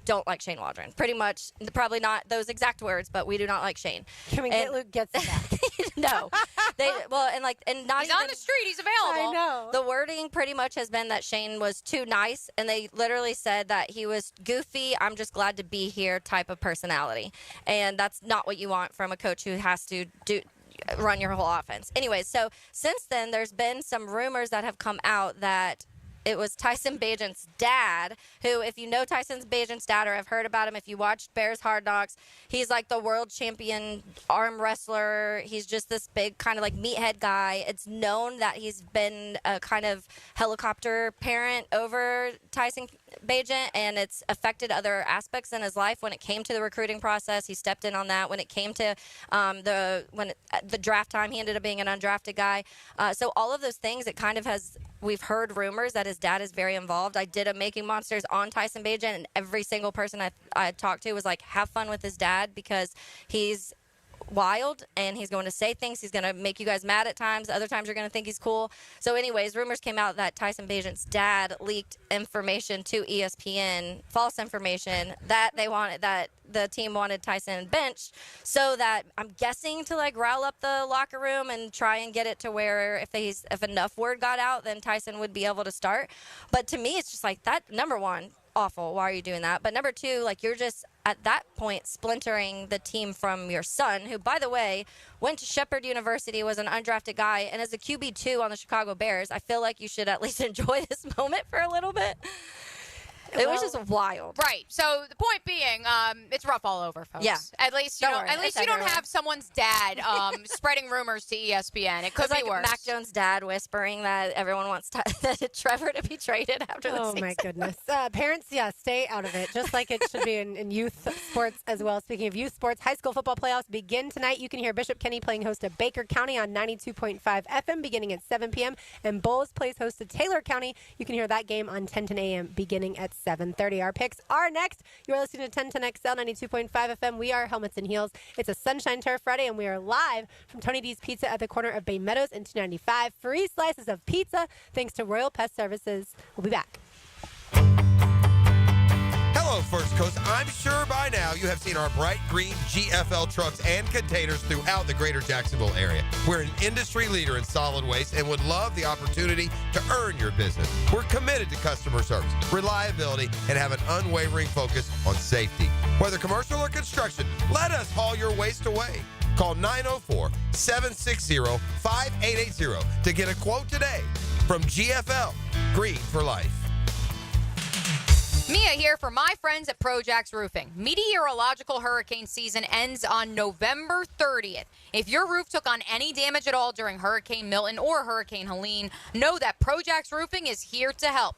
don't like Shane Waldron. Pretty much, probably not those exact words, but we do not like Shane. Can we get Luke Getson back? No. Not He's on the street. He's available. I know. The wording pretty much has been that Shane was too nice, and they literally said that he was goofy, I'm just glad to be here type of personality. And that's not what you want from a coach who has to run your whole offense. Anyways, so since then, there's been some rumors that have come out that it was Tyson Bajent's dad, who, if you know Tyson Bajent's dad or have heard about him, if you watched Bears Hard Knocks, he's like the world champion arm wrestler. He's just this big kind of like meathead guy. It's known that he's been a kind of helicopter parent over Tyson Bajent, and it's affected other aspects in his life. When it came to the recruiting process, he stepped in on that. When it came to the draft time, he ended up being an undrafted guy. So all of those things, it kind of has. We've heard rumors that his dad is very involved. I did a Making Monsters on Tyson Bajent, and every single person I talked to was like, have fun with his dad because he's wild and he's going to say things. He's going to make you guys mad at times. Other times you're going to think he's cool. So anyways, rumors came out that Tyson Bajent's dad leaked information to ESPN, false information, that the team wanted Tyson benched, so that I'm guessing to like rile up the locker room and try and get it to where if enough word got out, then Tyson would be able to start. But to me, it's just like that. Number one, awful. Why are you doing that? But number two, like you're just at that point splintering the team from your son, who, by the way, went to Shepherd University, was an undrafted guy, and as a QB2 on the Chicago Bears, I feel like you should at least enjoy this moment for a little bit. It was just wild. Right. So the point being, it's rough all over, folks. Yeah. At least you don't have someone's dad spreading rumors to ESPN. It could be like worse. Mac Jones' dad whispering that everyone wants Trevor to be traded after the season. Oh my goodness. Parents, stay out of it. Just like it should be in youth sports as well. Speaking of youth sports, high school football playoffs begin tonight. You can hear Bishop Kenny playing host to Baker County on 92.5 FM beginning at 7 p.m. And Bowles plays host to Taylor County. You can hear that game on 10:10 a.m. beginning at 7:30. Our picks are next. You're listening to 1010XL 92.5 FM. We are Helmets and Heels. It's a Sunshine Turf Friday, and we are live from Tony D's Pizza at the corner of Bay Meadows and 295. Free slices of pizza thanks to Royal Pest Services. We'll be back. Hello, First Coast. I'm sure by now you have seen our bright green GFL trucks and containers throughout the greater Jacksonville area. We're an industry leader in solid waste and would love the opportunity to earn your business. We're committed to customer service, reliability, and have an unwavering focus on safety. Whether commercial or construction, let us haul your waste away. Call 904-760-5880 to get a quote today from GFL, Green for Life. Mia here for my friends at Projax Roofing. Meteorological hurricane season ends on November 30th. If your roof took on any damage at all during Hurricane Milton or Hurricane Helene, know that Projax Roofing is here to help.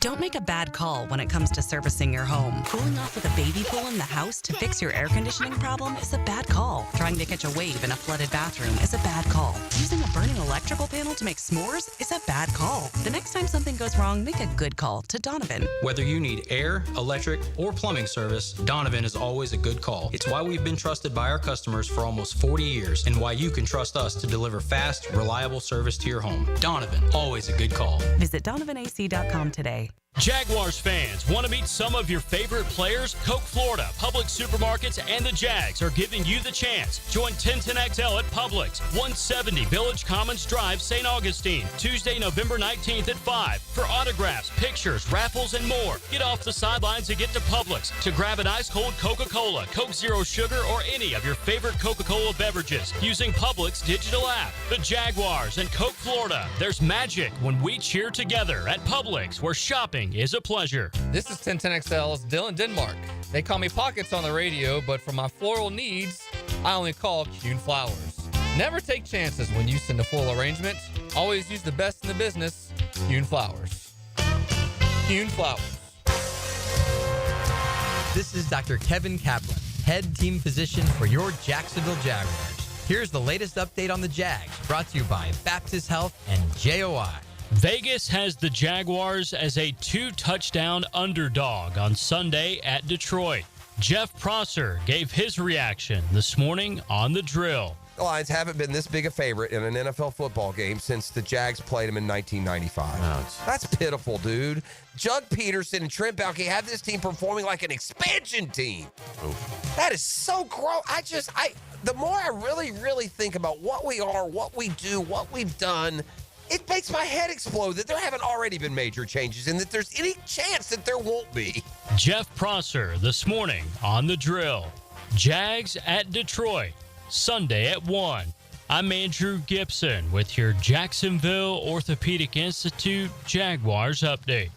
Don't make a bad call when it comes to servicing your home. Cooling off with a baby pool in the house to fix your air conditioning problem is a bad call. Trying to catch a wave in a flooded bathroom is a bad call. Using a burning electrical panel to make s'mores is a bad call. The next time something goes wrong, make a good call to Donovan. Whether you need air, electric, or plumbing service, Donovan is always a good call. It's why we've been trusted by our customers for almost 40 years and why you can trust us to deliver fast, reliable service to your home. Donovan, always a good call. Visit DonovanAC.com today. Jaguars fans, want to meet some of your favorite players? Coke Florida, Publix Supermarkets, and the Jags are giving you the chance. Join 1010XL at Publix, 170 Village Commons Drive, St. Augustine, Tuesday, November 19th at 5. For autographs, pictures, raffles, and more. Get off the sidelines and get to Publix to grab an ice-cold Coca-Cola, Coke Zero Sugar, or any of your favorite Coca-Cola beverages using Publix digital app. The Jaguars and Coke Florida. There's magic when we cheer together at Publix, where shopping is a pleasure. This is 1010XL's Dylan Denmark. They call me Pockets on the radio, but for my floral needs, I only call Kuhn Flowers. Never take chances when you send a full arrangement. Always use the best in the business, Kuhn Flowers. Kuhn Flowers. This is Dr. Kevin Kaplan, head team physician for your Jacksonville Jaguars. Here's the latest update on the Jags, brought to you by Baptist Health and JOI. Vegas has the Jaguars as a 2-touchdown underdog on Sunday at Detroit. Jeff Prosser gave his reaction this morning on The Drill. The Lions haven't been this big a favorite in an NFL football game since the Jags played them in 1995. That's pitiful, dude. Jug Peterson and Trent Baalke have this team performing like an expansion team. That is so gross. The more I really think about what we are, what we do, what we've done, it makes my head explode that there haven't already been major changes and that there's any chance that there won't be. Jeff Prosser this morning on The Drill. Jags at Detroit, Sunday at 1. I'm Andrew Gibson with your Jacksonville Orthopedic Institute Jaguars update.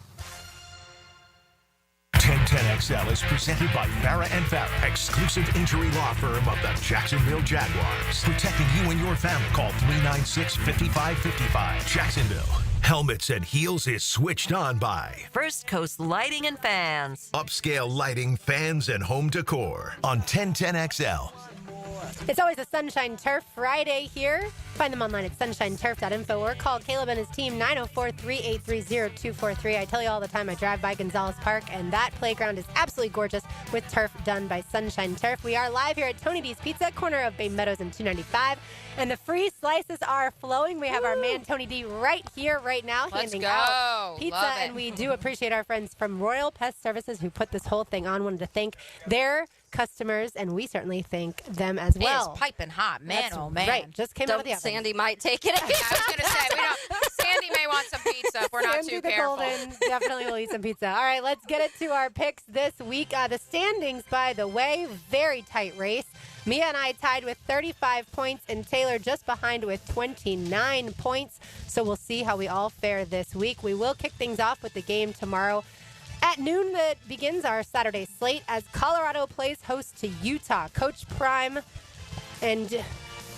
1010XL is presented by Farah and Farah, exclusive injury law firm of the Jacksonville Jaguars. Protecting you and your family. Call 396-5555. Jacksonville. Helmets and Heels is switched on by First Coast Lighting and Fans. Upscale Lighting, Fans, and Home Decor on 1010XL. It's always a Sunshine Turf Friday here. Find them online at sunshineturf.info or call Caleb and his team 904-383-0243. I tell you all the time I drive by Gonzalez Park, and that playground is absolutely gorgeous with turf done by Sunshine Turf. We are live here at Tony D's Pizza, corner of Bay Meadows and 295, and the free slices are flowing. We have our man Tony D right here, right now, handing out pizza, and we do appreciate our friends from Royal Pest Services who put this whole thing on. Wanted to thank their customers, and we certainly thank them as well. It's piping hot, man. That's oh man! Right, just came out of the oven. Sandy might take it. I was going to say, Sandy may want some pizza if we're not Sandy too the careful. Golden definitely will eat some pizza. All right, let's get it to our picks this week. The standings, by the way, very tight race. Mia and I tied with 35 points, and Taylor just behind with 29 points. So we'll see how we all fare this week. We will kick things off with the game tomorrow at noon that begins our Saturday slate as Colorado plays host to Utah. Coach Prime and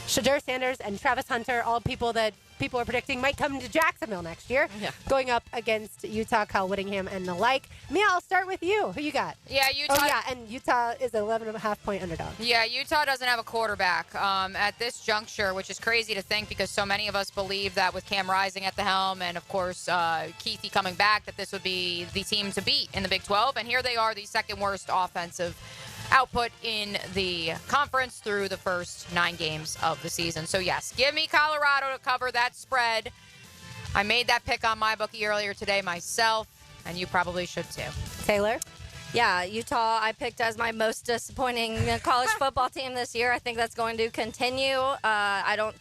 Shadur Sanders and Travis Hunter, all people that people are predicting might come to Jacksonville next year, going up against Utah, Kyle Whittingham, and the like. Mia, I'll start with you. Who you got? Yeah, Utah. Oh, yeah, and Utah is an 11.5-point underdog. Yeah, Utah doesn't have a quarterback at this juncture, which is crazy to think because so many of us believe that with Cam Rising at the helm and, of course, Keithy coming back, that this would be the team to beat in the Big 12. And here they are, the second worst offensive output in the conference through the first 9 games of the season. So, yes, give me Colorado to cover that spread. I made that pick on MyBookie earlier today myself, and you probably should too. Taylor? Yeah, Utah I picked as my most disappointing college football team this year. I think that's going to continue. I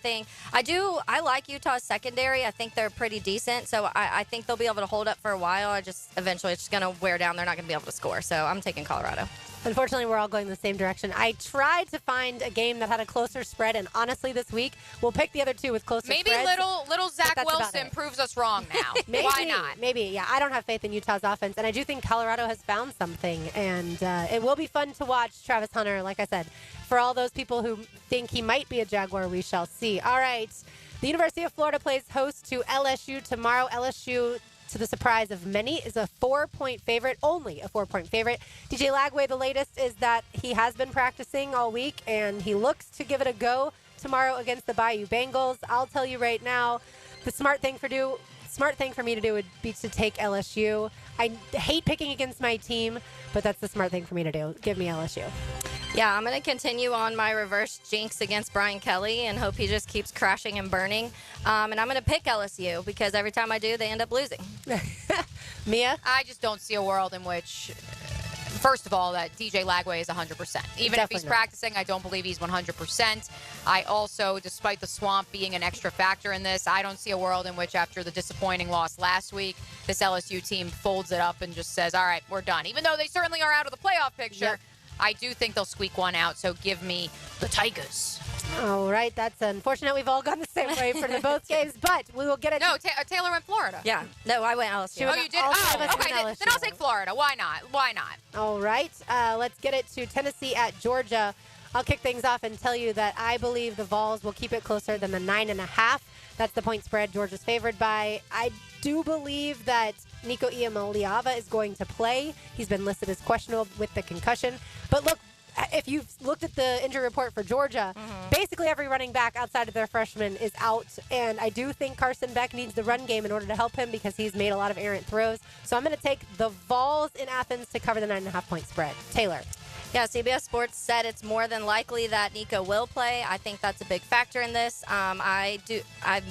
like Utah's secondary. I think they're pretty decent, so I think they'll be able to hold up for a while. Eventually it's just going to wear down. They're not going to be able to score, so I'm taking Colorado. Unfortunately, we're all going the same direction. I tried to find a game that had a closer spread, and honestly, this week, we'll pick the other two with closer spreads. Maybe little Zach Wilson proves us wrong now. Why not? Maybe, yeah. I don't have faith in Utah's offense, and I do think Colorado has found something, and it will be fun to watch Travis Hunter, like I said. For all those people who think he might be a Jaguar, we shall see. All right. The University of Florida plays host to LSU tomorrow. LSU to the surprise of many, is a 4-point favorite, only a 4-point favorite. DJ Lagway, the latest is that he has been practicing all week, and he looks to give it a go tomorrow against the Bayou Bengals. I'll tell you right now, the smart thing for me to do would be to take LSU. I hate picking against my team, but that's the smart thing for me to do. Give me LSU. Yeah, I'm going to continue on my reverse jinx against Brian Kelly and hope he just keeps crashing and burning. And I'm going to pick LSU because every time I do, they end up losing. Mia? I just don't see a world in which, first of all, that DJ Lagway is 100%. Even if he's practicing, I don't believe he's 100%. I also, despite the swamp being an extra factor in this, I don't see a world in which after the disappointing loss last week, this LSU team folds it up and just says, all right, we're done. Even though they certainly are out of the playoff picture, Yep. I do think they'll squeak one out, so give me the Tigers. All right, that's unfortunate. We've all gone the same way for the both games, but we will get it. No, Taylor went Florida. Yeah. No, I went LSU. Oh, you did? Okay, then I'll take Florida. Why not? Why not? All right, let's get it to Tennessee at Georgia. I'll kick things off and tell you that I believe the Vols will keep it closer than the 9.5. That's the point spread Georgia's favored by. I do believe that Nico Iamaleava is going to play. He's been listed as questionable with the concussion. But look, if you've looked at the injury report for Georgia, basically every running back outside of their freshman is out. And I do think Carson Beck needs the run game in order to help him because he's made a lot of errant throws. So I'm going to take the Vols in Athens to cover the 9.5 point spread. Taylor. Yeah, CBS Sports said it's more than likely that Nico will play. I think that's a big factor in this. I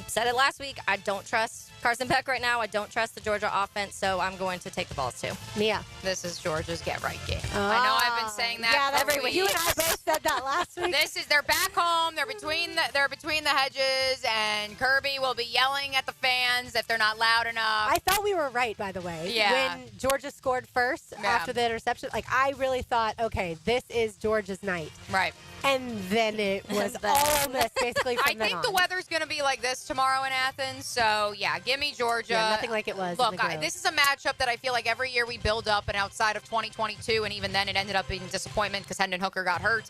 said it last week. I don't trust Carson Beck right now. I don't trust the Georgia offense, so I'm going to take the Vols too. Mia. This is Georgia's get-right game. I know I've been saying that every week. You and I both said that last week. They're back home. They're between the hedges, and Kirby will be yelling at the fans if they're not loud enough. I thought we were right, by the way. Yeah. When Georgia scored first after the interception, I really thought, okay, this is Georgia's night. Right. And then it was all missed, basically, from I think the weather's going to be like this tomorrow in Athens, so yeah, give me Georgia. Yeah, nothing like it was. Look, this is a matchup that I feel like every year we build up, and outside of 2022, and even then it ended up being disappointment because Hendon Hooker got hurt.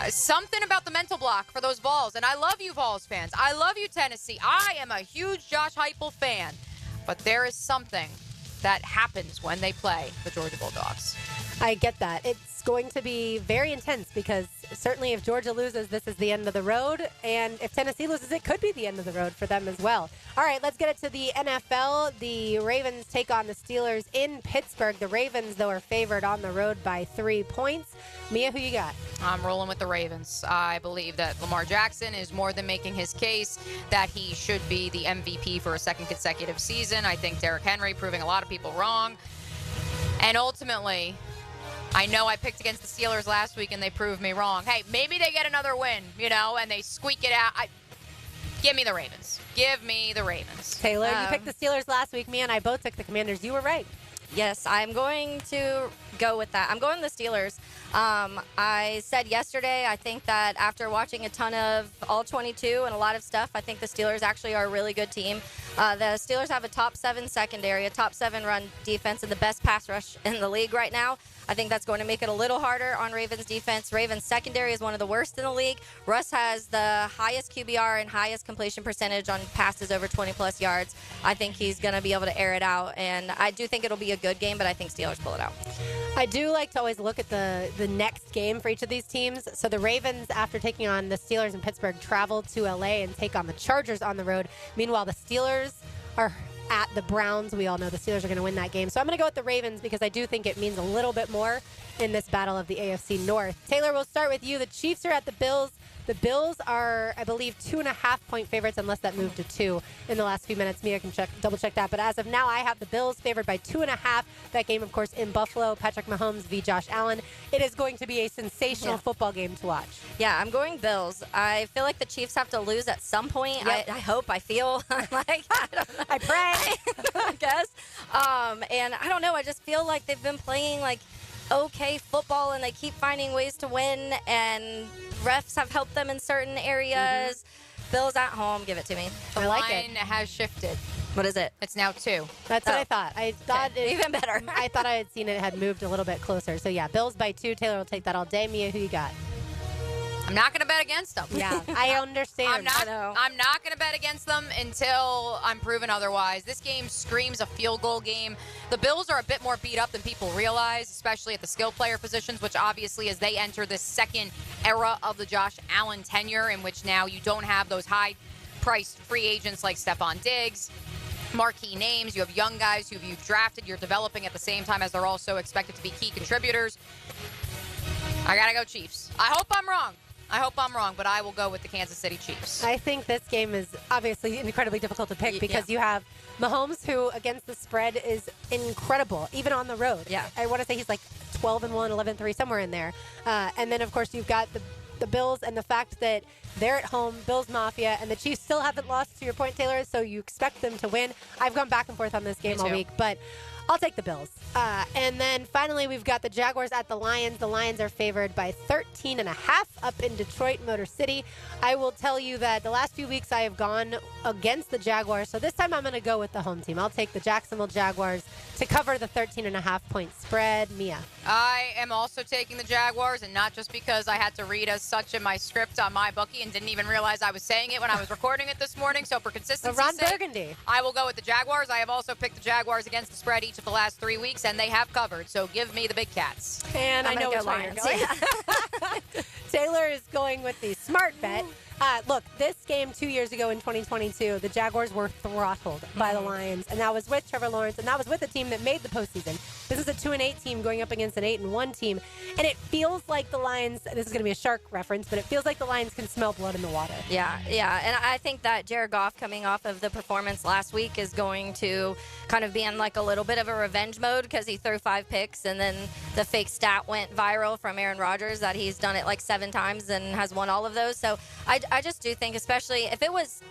Something about the mental block for those Vols, and I love you Vols fans. I love you Tennessee. I am a huge Josh Heupel fan, but there is something that happens when they play the Georgia Bulldogs. I get that. It's going to be very intense because certainly if Georgia loses, this is the end of the road. And if Tennessee loses, it could be the end of the road for them as well. All right, let's get it to the NFL. The Ravens take on the Steelers in Pittsburgh. The Ravens, though, are favored on the road by 3 points. Mia, who you got? I'm rolling with the Ravens. I believe that Lamar Jackson is more than making his case that he should be the MVP for a second consecutive season. I think Derrick Henry proving a lot of people wrong. And ultimately, I know I picked against the Steelers last week and they proved me wrong. Hey, maybe they get another win, and they squeak it out. Give me the Ravens. Give me the Ravens. Taylor, you picked the Steelers last week. Me and I both took the Commanders. You were right. Yes, I'm going to go with that. I'm going the Steelers. I said yesterday, I think that after watching a ton of all 22 and a lot of stuff, I think the Steelers actually are a really good team. The Steelers have a top 7 secondary, a top 7 run defense, and the best pass rush in the league right now. I think that's going to make it a little harder on Ravens defense. Ravens secondary is one of the worst in the league. Russ has the highest QBR and highest completion percentage on passes over 20-plus yards. I think he's going to be able to air it out, and I do think it'll be a good game, but I think Steelers pull it out. I do like to always look at the next game for each of these teams. So the Ravens, after taking on the Steelers in Pittsburgh, travel to L.A. and take on the Chargers on the road. Meanwhile, the Steelers are at the Browns. We all know the Steelers are going to win that game. So I'm going to go with the Ravens because I do think it means a little bit more in this battle of the AFC North. Taylor, we'll start with you. The Chiefs are at the Bills. The Bills are, I believe, 2.5-point favorites, unless that moved to 2 in the last few minutes. Mia can double check that. But as of now, I have the Bills favored by 2.5. That game, of course, in Buffalo. Patrick Mahomes v. Josh Allen. It is going to be a sensational football game to watch. Yeah, I'm going Bills. I feel like the Chiefs have to lose at some point. Yep. I hope. I feel. I don't know. I pray. I guess. And I don't know. I just feel like they've been playing okay football and they keep finding ways to win, and refs have helped them in certain areas. Bills at home, give it to me. The line has shifted. What is it? It's now 2. That's what I thought. I thought even better. I thought I had seen it had moved a little bit closer. So yeah, Bills by 2. Taylor will take that all day. Mia, who you got? I'm not going to bet against them. Yeah, I understand. I'm not going to bet against them until I'm proven otherwise. This game screams a field goal game. The Bills are a bit more beat up than people realize, especially at the skill player positions, which obviously as they enter this second era of the Josh Allen tenure, in which now you don't have those high-priced free agents like Stephon Diggs, marquee names. You have young guys who you've drafted, you're developing at the same time as they're also expected to be key contributors. I got to go Chiefs. I hope I'm wrong, but I will go with the Kansas City Chiefs. I think this game is obviously incredibly difficult to pick because you have Mahomes, who against the spread is incredible, even on the road. Yeah. I want to say he's like 12-1, 11-3, somewhere in there. And then, of course, you've got the Bills and the fact that they're at home, Bills Mafia, and the Chiefs still haven't lost, to your point, Taylor, so you expect them to win. I've gone back and forth on this game all week, but I'll take the Bills. And then finally, we've got the Jaguars at the Lions. The Lions are favored by 13.5 up in Detroit, Motor City. I will tell you that the last few weeks I have gone against the Jaguars, so this time I'm going to go with the home team. I'll take the Jacksonville Jaguars to cover the 13.5-point spread. Mia. I am also taking the Jaguars, and not just because I had to read as such in my script on my bookie and didn't even realize I was saying it when I was recording it this morning. So for consistency's sake, Burgundy. I will go with the Jaguars. I have also picked the Jaguars against the spread each of the last 3 weeks, and they have covered. So give me the big cats. And I know which one you're going. Taylor is going with the smart bet. Look, this game 2 years ago in 2022, the Jaguars were throttled by the Lions, and that was with Trevor Lawrence, and that was with a team that made the postseason. This is a 2-8 team going up against an 8-1 team, and it feels like the Lions, this is going to be a shark reference, but it feels like the Lions can smell blood in the water. Yeah, and I think that Jared Goff coming off of the performance last week is going to kind of be in like a little bit of a revenge mode because he threw 5 picks, and then the fake stat went viral from Aaron Rodgers that he's done it like 7 times and has won all of those. So I just do think, especially if it was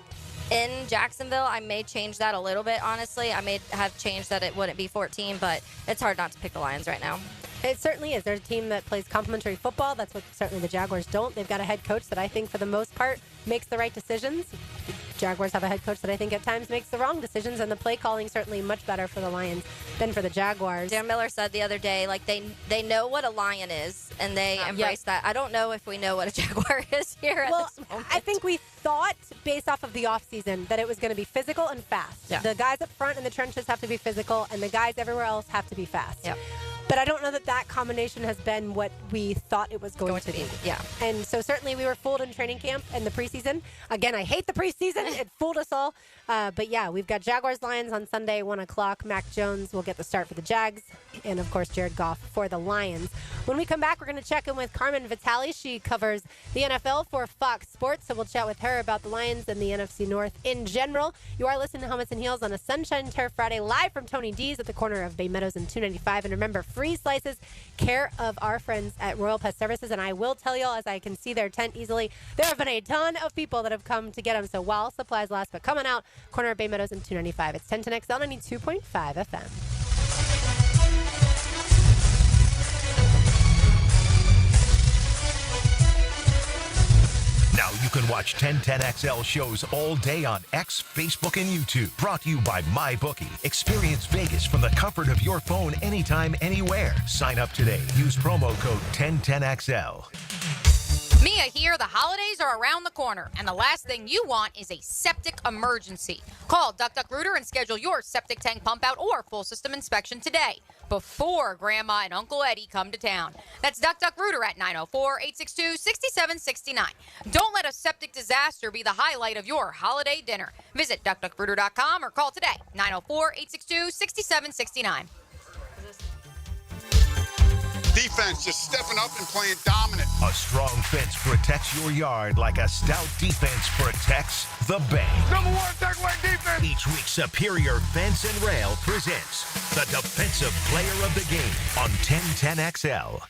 in Jacksonville, I may change that a little bit, honestly. I may have changed that it wouldn't be 14, but it's hard not to pick the Lions right now. It certainly is. They're a team that plays complementary football. That's what certainly the Jaguars don't. They've got a head coach that I think, for the most part, makes the right decisions. The Jaguars have a head coach that I think at times makes the wrong decisions, and the play calling certainly much better for the Lions than for the Jaguars. Dan Miller said the other day, like, they know what a Lion is, and they embrace that. I don't know if we know what a Jaguar is here at this moment. I think we thought, based off of the offseason, that it was going to be physical and fast. Yeah. The guys up front in the trenches have to be physical, and the guys everywhere else have to be fast. Yep. But I don't know that that combination has been what we thought it was going to be. Yeah. And so certainly we were fooled in training camp and the preseason. Again, I hate the preseason. It fooled us all. But yeah, we've got Jaguars-Lions on Sunday, 1 o'clock. Mac Jones will get the start for the Jags. And, of course, Jared Goff for the Lions. When we come back, we're going to check in with Carmen Vitale. She covers the NFL for Fox Sports. So we'll chat with her about the Lions and the NFC North in general. You are listening to Helmets and Heels on a Sunshine Turf Friday, live from Tony D's at the corner of Bay Meadows and 295. And remember, free slices, care of our friends at Royal Pest Services. And I will tell y'all, as I can see their tent easily, there have been a ton of people that have come to get them. So while supplies last, but coming out, corner of Bay Meadows and 295. It's 1010XL 92.5 FM. Now you can watch 1010XL shows all day on X, Facebook, and YouTube. Brought to you by MyBookie. Experience Vegas from the comfort of your phone anytime, anywhere. Sign up today. Use promo code 1010XL. Mia here, the holidays are around the corner, and the last thing you want is a septic emergency. Call Duck Duck Rooter and schedule your septic tank pump out or full system inspection today, before Grandma and Uncle Eddie come to town. That's Duck Duck Rooter at 904-862-6769. Don't let a septic disaster be the highlight of your holiday dinner. Visit duckduckrooter.com or call today, 904-862-6769. Defense just stepping up and playing dominant. A strong fence protects your yard like a stout defense protects the bank. Number 1 takeaway defense. Each week, Superior Fence and Rail presents the Defensive Player of the Game on 1010XL.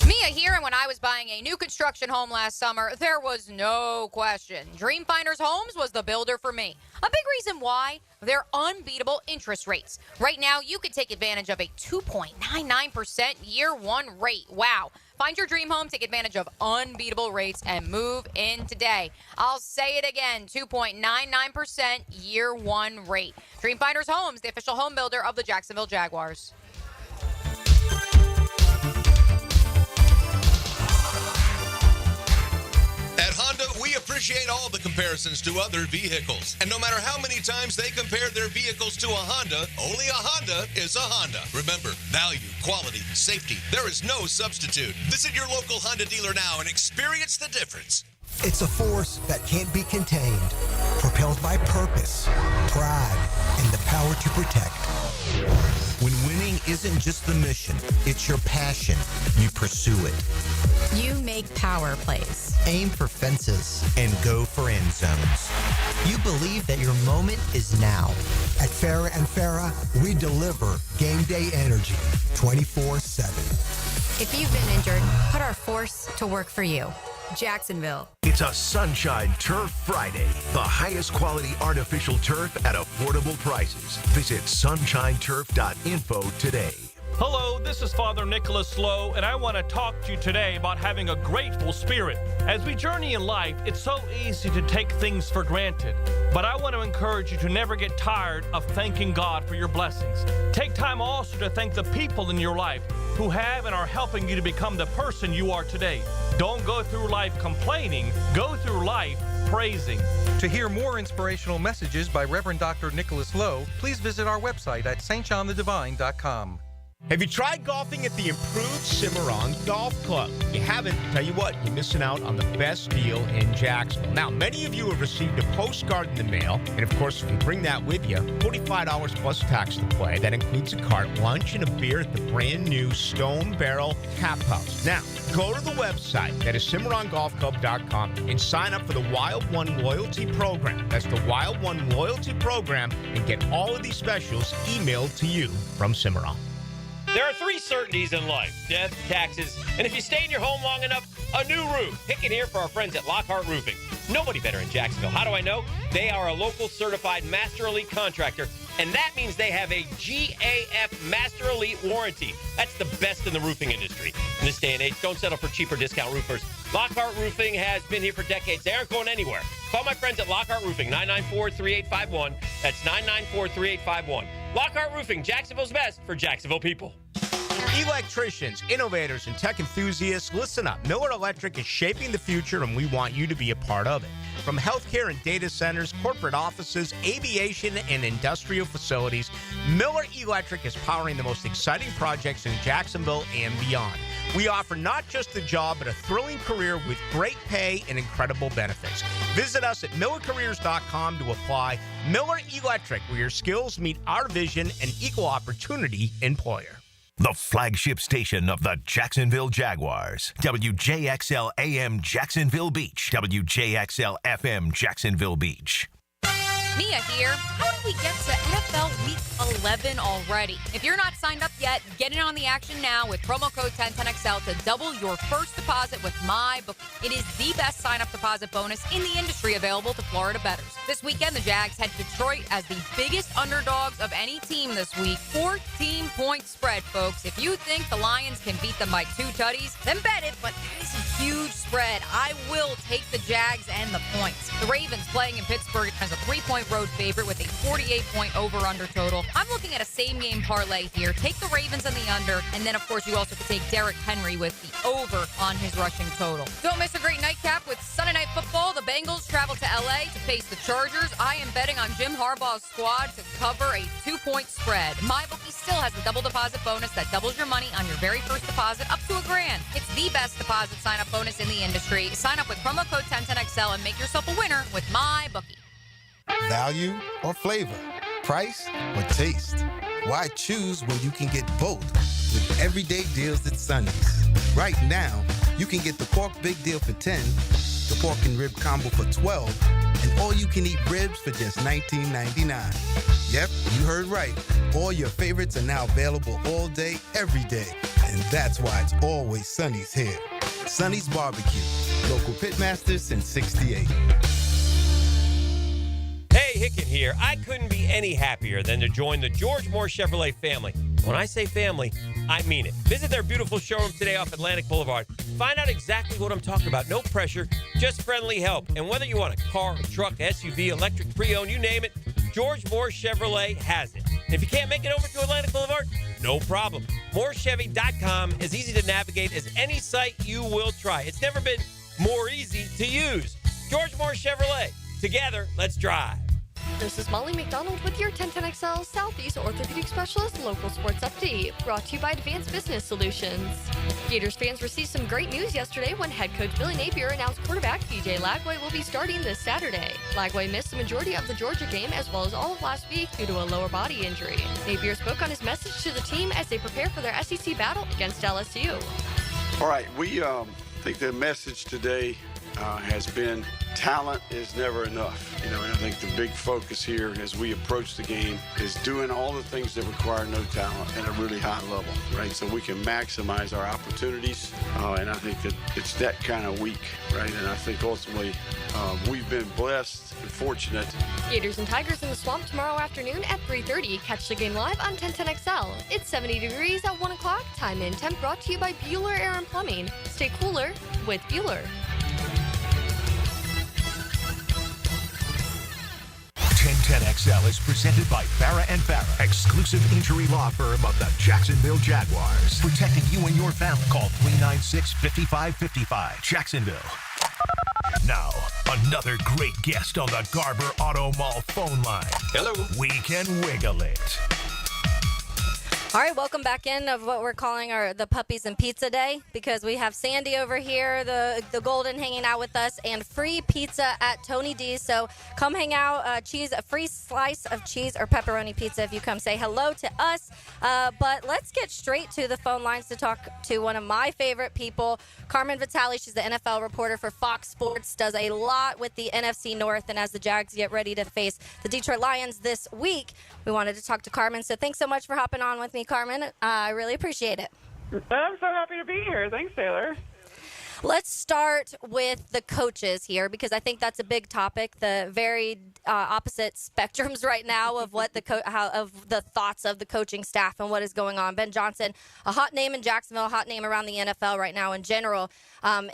Mia here, and when I was buying a new construction home last summer, there was no question. Dreamfinders Homes was the builder for me. A big reason why? Their unbeatable interest rates. Right now, you can take advantage of a 2.99% year one rate. Wow. Find your dream home, take advantage of unbeatable rates, and move in today. I'll say it again, 2.99% year one rate. Dreamfinders Homes, the official home builder of the Jacksonville Jaguars. appreciate all the comparisons to other vehicles. And no matter how many times they compare their vehicles to a Honda, only a Honda is a Honda. Remember, value, quality, safety, there is no substitute. Visit your local Honda dealer now and experience the difference. It's a force that can't be contained, propelled by purpose, pride, and the power to protect. When winning isn't just the mission, it's your passion. You pursue it. You make power plays. Aim for fences. And go for end zones. You believe that your moment is now. At Farrah & Farrah, we deliver game day energy 24/7. If you've been injured, put our force to work for you. Jacksonville. It's a Sunshine Turf Friday. The highest quality artificial turf at affordable prices. Visit sunshineturf.info today. Hello, this is Father Nicholas Slow, and I want to talk to you today about having a grateful spirit. As we journey in life, it's so easy to take things for granted. But I want to encourage you to never get tired of thanking God for your blessings. Take time also to thank the people in your life who have and are helping you to become the person you are today. Don't go through life complaining. Go through life praising. To hear more inspirational messages by Reverend Dr. Nicholas Lowe, please visit our website at stjohnthedivine.com. Have you tried golfing at the improved Cimarron Golf Club? If you haven't, tell you what, you're missing out on the best deal in Jacksonville. Now, many of you have received a postcard in the mail, and of course, if you bring that with you, $45 plus tax to play. That includes a cart, lunch, and a beer at the brand new Stone Barrel Tap House. Now, go to the website, that is CimarronGolfClub.com, and sign up for the Wild One Loyalty Program. That's the Wild One Loyalty Program, and get all of these specials emailed to you from Cimarron. There are 3 certainties in life: death, taxes, and if you stay in your home long enough, a new roof. Pick it here for our friends at Lockhart Roofing. Nobody better in Jacksonville. How do I know? They are a local certified Master Elite contractor, and that means they have a GAF Master Elite warranty. That's the best in the roofing industry. In this day and age, don't settle for cheaper discount roofers. Lockhart Roofing has been here for decades. They aren't going anywhere. Call my friends at Lockhart Roofing, 994-3851. That's 994-3851. Lockhart Roofing, Jacksonville's best for Jacksonville people. Electricians, innovators, and tech enthusiasts, listen up. Miller Electric is shaping the future, and we want you to be a part of it. From healthcare and data centers, corporate offices, aviation, and industrial facilities, Miller Electric is powering the most exciting projects in Jacksonville and beyond. We offer not just a job, but a thrilling career with great pay and incredible benefits. Visit us at millercareers.com to apply. Miller Electric, where your skills meet our vision, an equal opportunity employer. The flagship station of the Jacksonville Jaguars. WJXL AM Jacksonville Beach. WJXL FM Jacksonville Beach. Mia here. How did we get to NFL Week 11 already? If you're not signed up yet, get in on the action now with promo code 1010XL to double your first deposit with MyBookie. It is the best sign-up deposit bonus in the industry available to Florida bettors. This weekend, the Jags head to Detroit as the biggest underdogs of any team this week. 14-point spread, folks. If you think the Lions can beat them by 2 tutties, then bet it, but that is a huge spread. I will take the Jags and the points. The Ravens playing in Pittsburgh as a 3-point road favorite with a 48-point over-under total. I'm looking at a same-game parlay here. Take the Ravens and the under, and then, of course, you also could take Derrick Henry with the over on his rushing total. Don't miss a great nightcap with Sunday Night Football. The Bengals travel to L.A. to face the Chargers. I am betting on Jim Harbaugh's squad to cover a 2-point spread. MyBookie still has a double deposit bonus that doubles your money on your very first deposit up to $1,000. It's the best deposit sign-up bonus in the industry. Sign up with promo code 1010XL and make yourself a winner with MyBookie. Value or flavor? Price or taste? Why choose when you can get both with everyday deals at Sonny's? Right now, you can get the pork big deal for $10, the pork and rib combo for $12, and all you can eat ribs for just $19.99. Yep, you heard right. All your favorites are now available all day, every day. And that's why it's always Sonny's here. Sonny's Barbecue. Local pitmasters since '68. Hey, Hicken here. I couldn't be any happier than to join the George Moore Chevrolet family. When I say family, I mean it. Visit their beautiful showroom today off Atlantic Boulevard. Find out exactly what I'm talking about. No pressure, just friendly help. And whether you want a car, a truck, SUV, electric, pre-owned, you name it, George Moore Chevrolet has it. And if you can't make it over to Atlantic Boulevard, no problem. MooreChevy.com is easy to navigate as any site you will try. It's never been more easy to use. George Moore Chevrolet. Together, let's drive. This is Molly McDonald with your 1010XL Southeast Orthopedic Specialist local sports update, brought to you by Advanced Business Solutions. Gators fans received some great news yesterday when head coach Billy Napier announced quarterback DJ Lagway will be starting this Saturday. Lagway missed the majority of the Georgia game as well as all of last week due to a lower body injury. Napier spoke on his message to the team as they prepare for their SEC battle against LSU. All right, we think the message today has been talent is never enough. And I think the big focus here as we approach the game is doing all the things that require no talent at a really high level, right? So we can maximize our opportunities. And I think that it's that kind of week, right? And I think ultimately we've been blessed and fortunate. Gators and Tigers in the Swamp tomorrow afternoon at 3:30. Catch the game live on 1010XL. It's 70 degrees at 1 o'clock. Time and temp brought to you by Bueller Air and Plumbing. Stay cooler with Bueller. 1010XL is presented by Farah & Farah, exclusive injury law firm of the Jacksonville Jaguars. Protecting you and your family. Call 396-5555. Jacksonville. Now, another great guest on the Garber Auto Mall phone line. Hello. We can wiggle it. All right, welcome back in of what we're calling the Puppies and Pizza Day, because we have Sandy over here, the Golden, hanging out with us, and free pizza at Tony D's. So come hang out, a free slice of cheese or pepperoni pizza if you come say hello to us. But let's get straight to the phone lines to talk to one of my favorite people, Carmen Vitale. She's the NFL reporter for Fox Sports, does a lot with the NFC North, and as the Jags get ready to face the Detroit Lions this week, we wanted to talk to Carmen. So thanks so much for hopping on with me, Carmen. I really appreciate it. I'm so happy to be here. Thanks, Taylor. Let's start with the coaches here, because I think that's a big topic. The very opposite spectrums right now of what of the thoughts of the coaching staff and what is going on. Ben Johnson, a hot name in Jacksonville, a hot name around the NFL right now in general,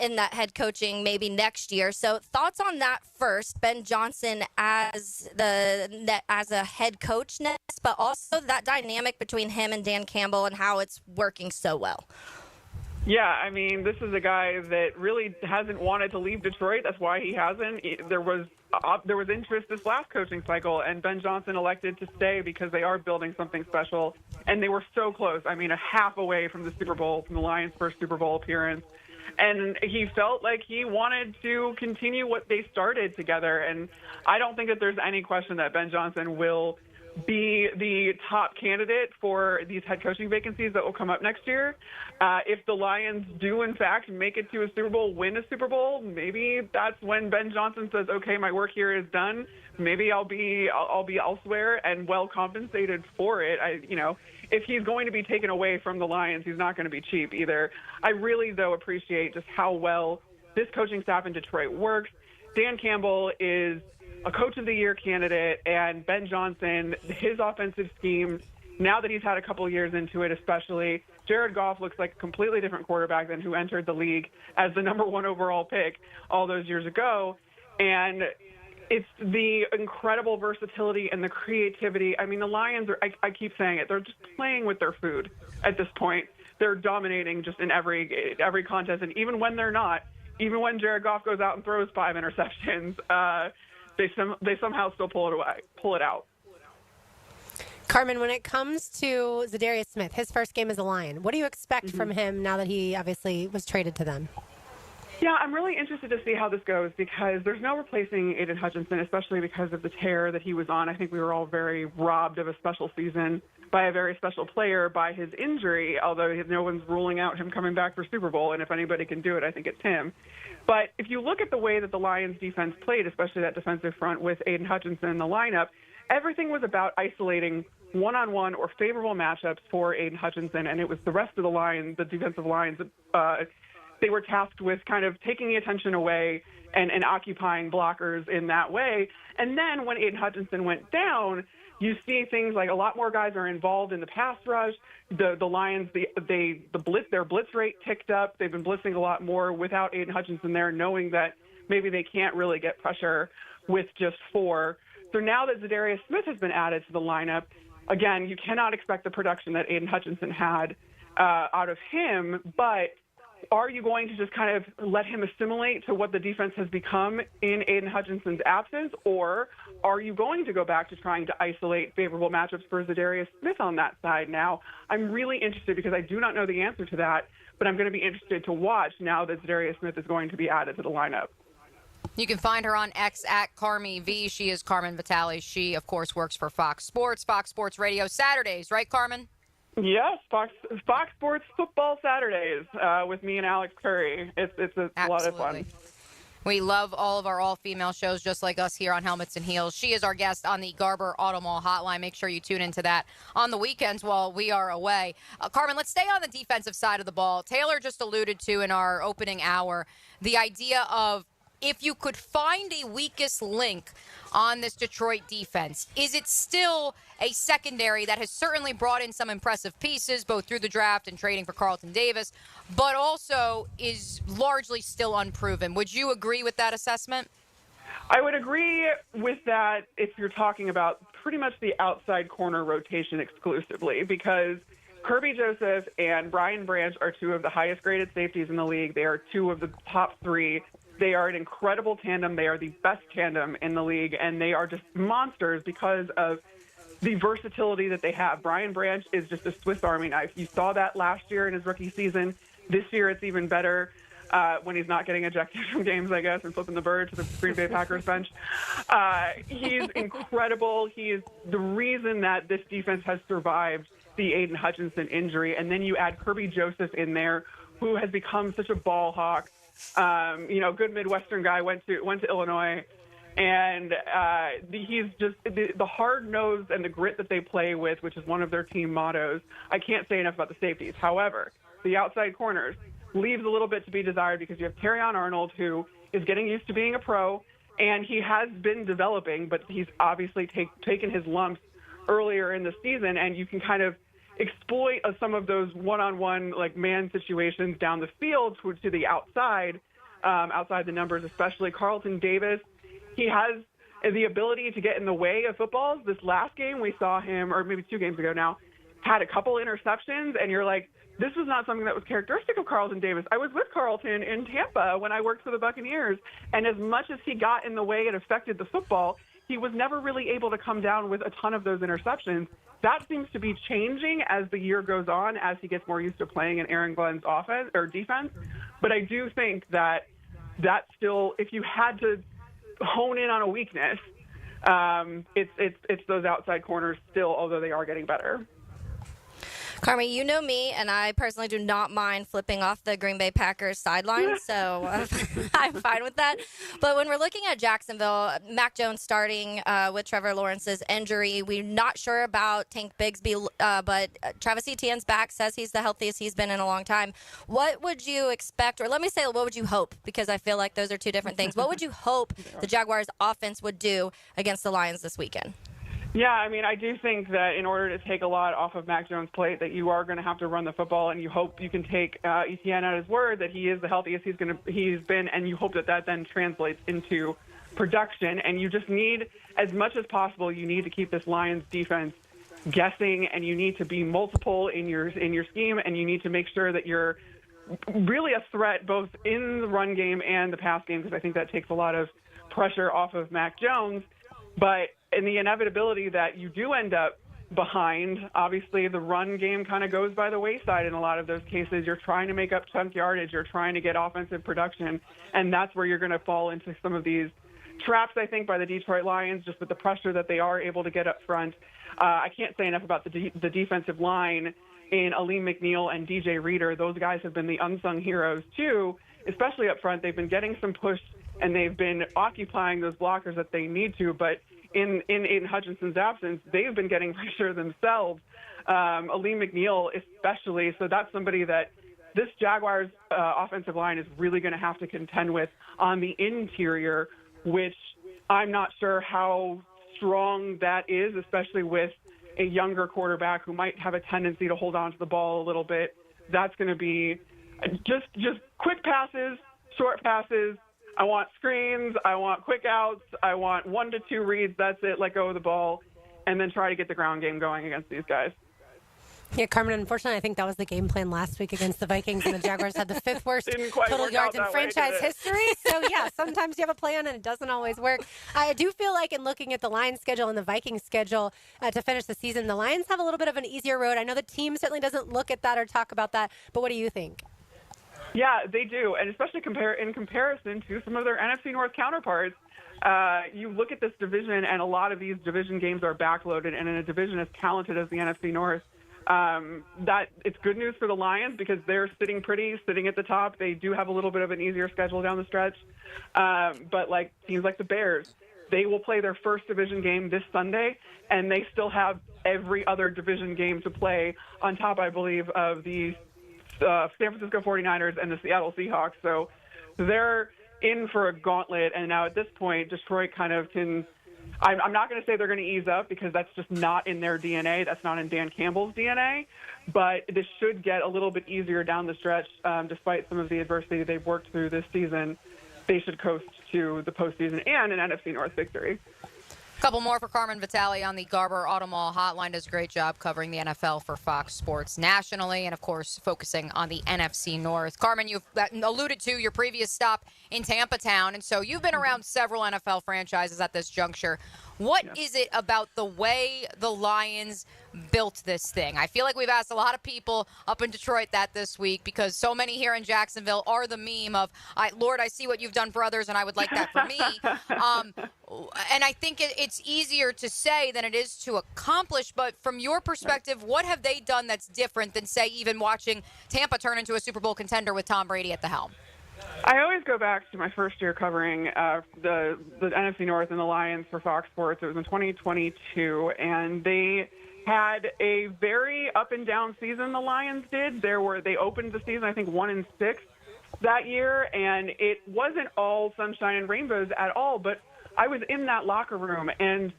in that head coaching maybe next year. So thoughts on that first, Ben Johnson as a head coach next, but also that dynamic between him and Dan Campbell and how it's working so well. Yeah, I mean, this is a guy that really hasn't wanted to leave Detroit. That's why he hasn't. There was interest this last coaching cycle, and Ben Johnson elected to stay because they are building something special, and they were so close. I mean, a half away from the Super Bowl, from the Lions' first Super Bowl appearance. And he felt like he wanted to continue what they started together. And I don't think that there's any question that Ben Johnson will be the top candidate for these head coaching vacancies that will come up next year. If the Lions do, in fact, make it to a Super Bowl, win a Super Bowl, maybe that's when Ben Johnson says, okay, my work here is done. Maybe I'll be elsewhere and well compensated for it. If he's going to be taken away from the Lions, he's not going to be cheap either. I really, though, appreciate just how well this coaching staff in Detroit works. Dan Campbell is a Coach of the Year candidate, and Ben Johnson, his offensive scheme, now that he's had a couple of years into it especially, Jared Goff looks like a completely different quarterback than who entered the league as the number one overall pick all those years ago. And it's the incredible versatility and the creativity. I mean, the Lions I keep saying it, they're just playing with their food at this point. They're dominating just in every contest, and even when they're not, even when Jared Goff goes out and throws 5 interceptions, they somehow still pull it out. Carmen, when it comes to Zadarius Smith, his first game as a Lion, what do you expect from him now that he obviously was traded to them? Yeah, I'm really interested to see how this goes, because there's no replacing Aiden Hutchinson, especially because of the tear that he was on. I think we were all very robbed of a special season by a very special player by his injury, although no one's ruling out him coming back for Super Bowl, and if anybody can do it, I think it's him. But if you look at the way that the Lions defense played, especially that defensive front with Aiden Hutchinson in the lineup, everything was about isolating one-on-one or favorable matchups for Aiden Hutchinson, and it was the rest of the line, the defensive lines, they were tasked with kind of taking the attention away and occupying blockers in that way. And then when Aiden Hutchinson went down, you see things like a lot more guys are involved in the pass rush. The Lions, their blitz rate ticked up. They've been blitzing a lot more without Aiden Hutchinson there, knowing that maybe they can't really get pressure with just 4. So now that Zadarius Smith has been added to the lineup, again, you cannot expect the production that Aiden Hutchinson had out of him, but are you going to just kind of let him assimilate to what the defense has become in Aiden Hutchinson's absence, or are you going to go back to trying to isolate favorable matchups for Zadarius Smith on that side? Now, I'm really interested because I do not know the answer to that, but I'm going to be interested to watch now that Zadarius Smith is going to be added to the lineup. You can find her on X at Carmi V. She is Carmen Vitale. She, of course, works for Fox Sports Radio Saturdays, right, Carmen? Yes, Fox Sports Football Saturdays with me and Alex Curry. It's a lot of fun. We love all of our all-female shows, just like us here on Helmets and Heels. She is our guest on the Garber Auto Mall hotline. Make sure you tune into that on the weekends while we are away. Carmen, let's stay on the defensive side of the ball. Taylor just alluded to in our opening hour the idea of if you could find a weakest link on this Detroit defense, is it still a secondary that has certainly brought in some impressive pieces, both through the draft and trading for Carlton Davis, but also is largely still unproven? Would you agree with that assessment? I would agree with that if you're talking about pretty much the outside corner rotation exclusively, because Kirby Joseph and Brian Branch are two of the highest graded safeties in the league. They are two of the top three. They are an incredible tandem. They are the best tandem in the league, and they are just monsters because of the versatility that they have. Brian Branch is just a Swiss Army knife. You saw that last year in his rookie season. This year it's even better when he's not getting ejected from games, I guess, and flipping the bird to the Green Bay Packers bench. He's incredible. He is the reason that this defense has survived the Aiden Hutchinson injury. And then you add Kirby Joseph in there, who has become such a ball hawk. Good Midwestern guy, went to Illinois, and he's just the hard nose and the grit that they play with, which is one of their team mottos. I can't say enough about the safeties. However, the outside corners leaves a little bit to be desired because you have Terrion Arnold, who is getting used to being a pro, and he has been developing, but he's obviously taken his lumps earlier in the season, and you can kind of exploit some of those one-on-one man situations down the field to the outside the numbers, especially Carlton Davis. He has the ability to get in the way of footballs. This last game we saw him, or maybe 2 games ago now, had a couple interceptions, and you're like, this was not something that was characteristic of Carlton Davis. I was with Carlton in Tampa when I worked for the Buccaneers, and as much as he got in the way and affected the football, he was never really able to come down with a ton of those interceptions. That seems to be changing as the year goes on, as he gets more used to playing in Aaron Glenn's offense or defense. But I do think that still, if you had to hone in on a weakness, it's those outside corners still, although they are getting better. Carmi, you know me, and I personally do not mind flipping off the Green Bay Packers sideline, so I'm fine with that. But when we're looking at Jacksonville, Mac Jones starting with Trevor Lawrence's injury, we're not sure about Tank Bigsby, but Travis Etienne's back, says he's the healthiest he's been in a long time. What would you expect, or let me say, what would you hope, because I feel like those are two different things. What would you hope the Jaguars offense would do against the Lions this weekend? Yeah, I mean, I do think that in order to take a lot off of Mac Jones' plate, that you are going to have to run the football, and you hope you can take Etienne at his word that he is the healthiest he's been, and you hope that then translates into production. And you just need, as much as possible, you need to keep this Lions defense guessing, and you need to be multiple in your scheme, and you need to make sure that you're really a threat both in the run game and the pass game, because I think that takes a lot of pressure off of Mac Jones. But in the inevitability that you do end up behind, obviously the run game kind of goes by the wayside in a lot of those cases. You're trying to make up chunk yardage. You're trying to get offensive production, and that's where you're going to fall into some of these traps, I think, by the Detroit Lions, just with the pressure that they are able to get up front. I can't say enough about the defensive line in Aleem McNeil and DJ Reader. Those guys have been the unsung heroes, too, especially up front. They've been getting some push, and they've been occupying those blockers that they need to, but in Aiden Hutchinson's absence, they've been getting pressure themselves, Aleem McNeil especially. So that's somebody that this Jaguars offensive line is really going to have to contend with on the interior, which I'm not sure how strong that is, especially with a younger quarterback who might have a tendency to hold on to the ball a little bit. That's going to be just quick passes, short passes. I want screens. I want quick outs. I want 1 to 2 reads. That's it. Let go of the ball, and then try to get the ground game going against these guys. Yeah, Carmen, unfortunately, I think that was the game plan last week against the Vikings, and the Jaguars had the 5th worst total yards in franchise history. So, yeah, sometimes you have a plan, and it doesn't always work. I do feel like in looking at the Lions' schedule and the Vikings' schedule to finish the season, the Lions have a little bit of an easier road. I know the team certainly doesn't look at that or talk about that, but what do you think? Yeah, they do, and especially in comparison to some of their NFC North counterparts. You look at this division, and a lot of these division games are backloaded, and in a division as talented as the NFC North, that it's good news for the Lions because they're sitting at the top. They do have a little bit of an easier schedule down the stretch. But like teams like the Bears, they will play their first division game this Sunday, and they still have every other division game to play on top, I believe, of the San Francisco 49ers and the Seattle Seahawks. So they're in for a gauntlet. And now at this point, Detroit kind of can – I'm not going to say they're going to ease up because that's just not in their DNA. That's not in Dan Campbell's DNA. But this should get a little bit easier down the stretch. Despite some of the adversity they've worked through this season, they should coast to the postseason and an NFC North victory. A couple more for Carmen Vitale on the Garber Auto Mall hotline. Does a great job covering the NFL for Fox Sports nationally and, of course, focusing on the NFC North. Carmen, you've alluded to your previous stop in Tampa Town, and so you've been around several NFL franchises at this juncture. What is it about the way the Lions built this thing? I feel like we've asked a lot of people up in Detroit that this week because so many here in Jacksonville are the meme of, Lord, I see what you've done for others, and I would like that for me. And I think it's easier to say than it is to accomplish. But from your perspective, what have they done that's different than, say, even watching Tampa turn into a Super Bowl contender with Tom Brady at the helm? I always go back to my first year covering the NFC North and the Lions for Fox Sports. It was in 2022, and they had a very up and down season. The Lions did. They opened the season, I think, 1-6 that year, and it wasn't all sunshine and rainbows at all. But I was in that locker room, and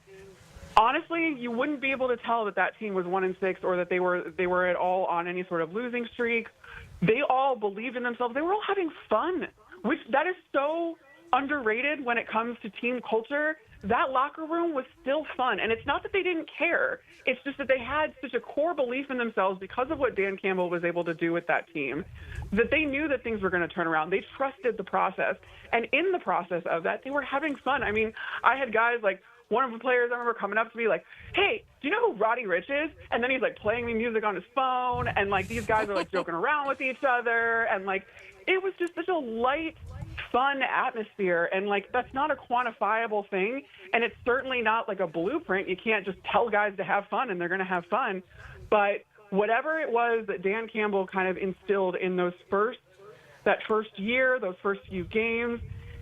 honestly, you wouldn't be able to tell that team was 1-6 or that they were at all on any sort of losing streak. They all believed in themselves. They were all having fun, which that is so underrated when it comes to team culture. That locker room was still fun. And it's not that they didn't care. It's just that they had such a core belief in themselves because of what Dan Campbell was able to do with that team, that they knew that things were going to turn around. They trusted the process. And in the process of that, they were having fun. I mean, I had guys like, one of the players I remember coming up to me like, hey, do you know who Roddy Ricch is? And then he's like playing me music on his phone. And like these guys are like joking around with each other. And like it was just such a light, fun atmosphere. And like that's not a quantifiable thing. And it's certainly not like a blueprint. You can't just tell guys to have fun and they're going to have fun. But whatever it was that Dan Campbell kind of instilled in that first year, those first few games,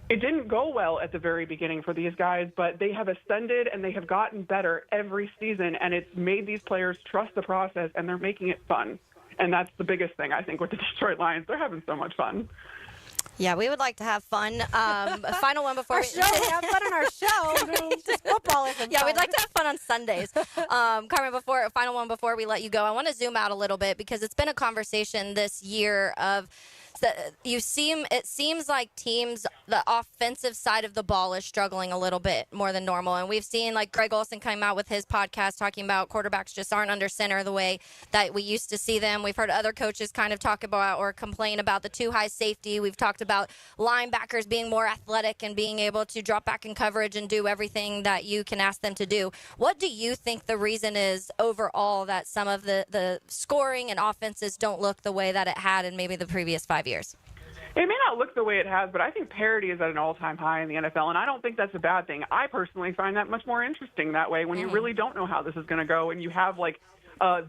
it didn't go well at the very beginning for these guys, but they have ascended and they have gotten better every season, and it's made these players trust the process, and they're making it fun. And that's the biggest thing, I think, with the Detroit Lions. They're having so much fun. Yeah, we would like to have fun. Final one before we have fun on our show. Just football isn't Yeah, fun. we'd like to have fun on Sundays. Carmen, final one before we let you go. I want to zoom out a little bit because it's been a conversation this year of it seems like teams, the offensive side of the ball is struggling a little bit more than normal. And we've seen like Greg Olsen come out with his podcast talking about quarterbacks just aren't under center the way that we used to see them. We've heard other coaches kind of talk about or complain about the too high safety. We've talked about linebackers being more athletic and being able to drop back in coverage and do everything that you can ask them to do. What do you think the reason is overall that some of the scoring and offenses don't look the way that it had in maybe the previous 5 years? It may not look the way it has, but I think parity is at an all-time high in the NFL, and I don't think that's a bad thing. I personally find that much more interesting that way when you really don't know how this is going to go and you have, like,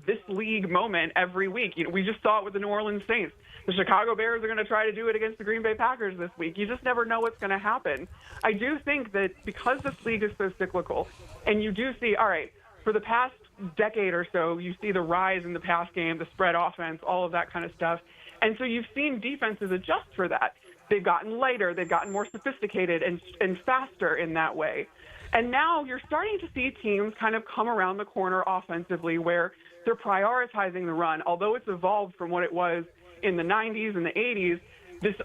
this league moment every week. You know, we just saw it with the New Orleans Saints. The Chicago Bears are going to try to do it against the Green Bay Packers this week. You just never know what's going to happen. I do think that because this league is so cyclical, and you do see, all right, for the past decade or so, you see the rise in the pass game, the spread offense, all of that kind of stuff. And so you've seen defenses adjust for that. They've gotten lighter. They've gotten more sophisticated and faster in that way. And now you're starting to see teams kind of come around the corner offensively where they're prioritizing the run. Although it's evolved from what it was in the 90s and the 80s,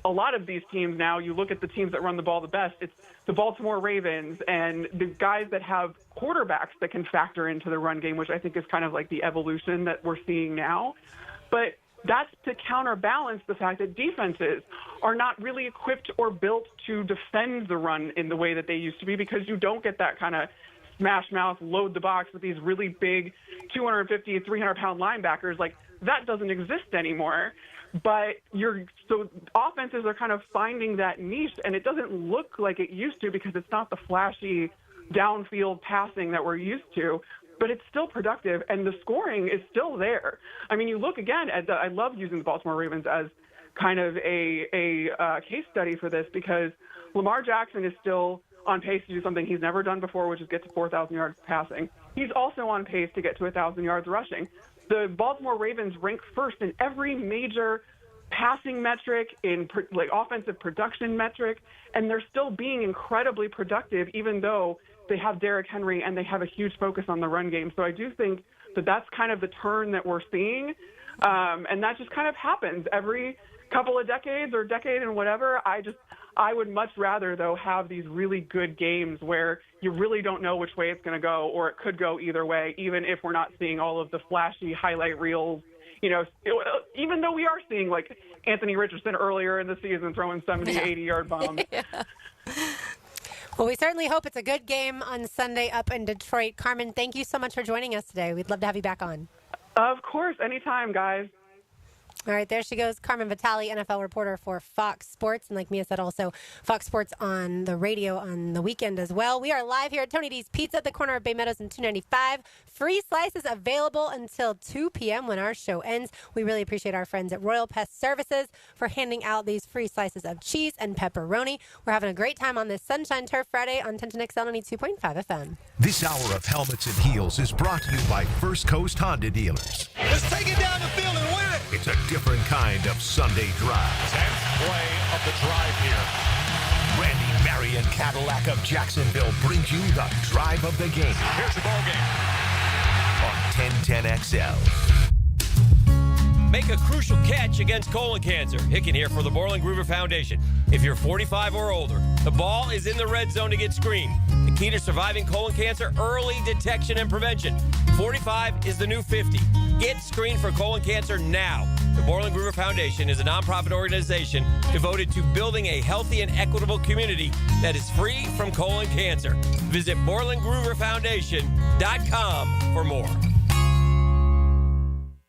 a lot of these teams now, you look at the teams that run the ball the best, it's the Baltimore Ravens and the guys that have quarterbacks that can factor into the run game, which I think is kind of like the evolution that we're seeing now. But that's to counterbalance the fact that defenses are not really equipped or built to defend the run in the way that they used to be, because you don't get that kind of smash mouth, load the box with these really big 250, 300-pound linebackers. Like, that doesn't exist anymore. But so offenses are kind of finding that niche, and it doesn't look like it used to because it's not the flashy downfield passing that we're used to, but it's still productive, and the scoring is still there. I mean, you look again at I love using the Baltimore Ravens as kind of a case study for this, because Lamar Jackson is still on pace to do something he's never done before, which is get to 4,000 yards passing. He's also on pace to get to 1,000 yards rushing. The Baltimore Ravens rank first in every major passing metric, in like offensive production metric, and they're still being incredibly productive, even though they have Derrick Henry and they have a huge focus on the run game. So I do think that that's kind of the turn that we're seeing, and that just kind of happens every couple of decades or decade and whatever. I would much rather, though, have these really good games where you really don't know which way it's going to go, or it could go either way, even if we're not seeing all of the flashy highlight reels. You know, even though we are seeing, like, Anthony Richardson earlier in the season throwing 70, 80-yard bombs. Well, we certainly hope it's a good game on Sunday up in Detroit. Carmen, thank you so much for joining us today. We'd love to have you back on. Of course. Anytime, guys. All right, there she goes, Carmen Vitale, NFL reporter for Fox Sports. And like Mia said, also Fox Sports on the radio on the weekend as well. We are live here at Tony D's Pizza at the corner of Bay Meadows and 295. Free slices available until 2 p.m. when our show ends. We really appreciate our friends at Royal Pest Services for handing out these free slices of cheese and pepperoni. We're having a great time on this Sunshine Turf Friday on 1010XL 92.5 FM. This hour of Helmets and Heels is brought to you by First Coast Honda dealers. Let's take it down the field and win it. It's a different kind of Sunday drive. 10th play of the drive here. Randy Marion Cadillac of Jacksonville brings you the drive of the game. Here's your ball game on 1010XL. Make a crucial catch against colon cancer. Hicken here for the Borland Groover Foundation. If you're 45 or older, the ball is in the red zone to get screened. The key to surviving colon cancer, early detection and prevention. 45 is the new 50. Get screened for colon cancer now. The Borland Groover Foundation is a nonprofit organization devoted to building a healthy and equitable community that is free from colon cancer. Visit BorlandGrooverFoundation.com for more.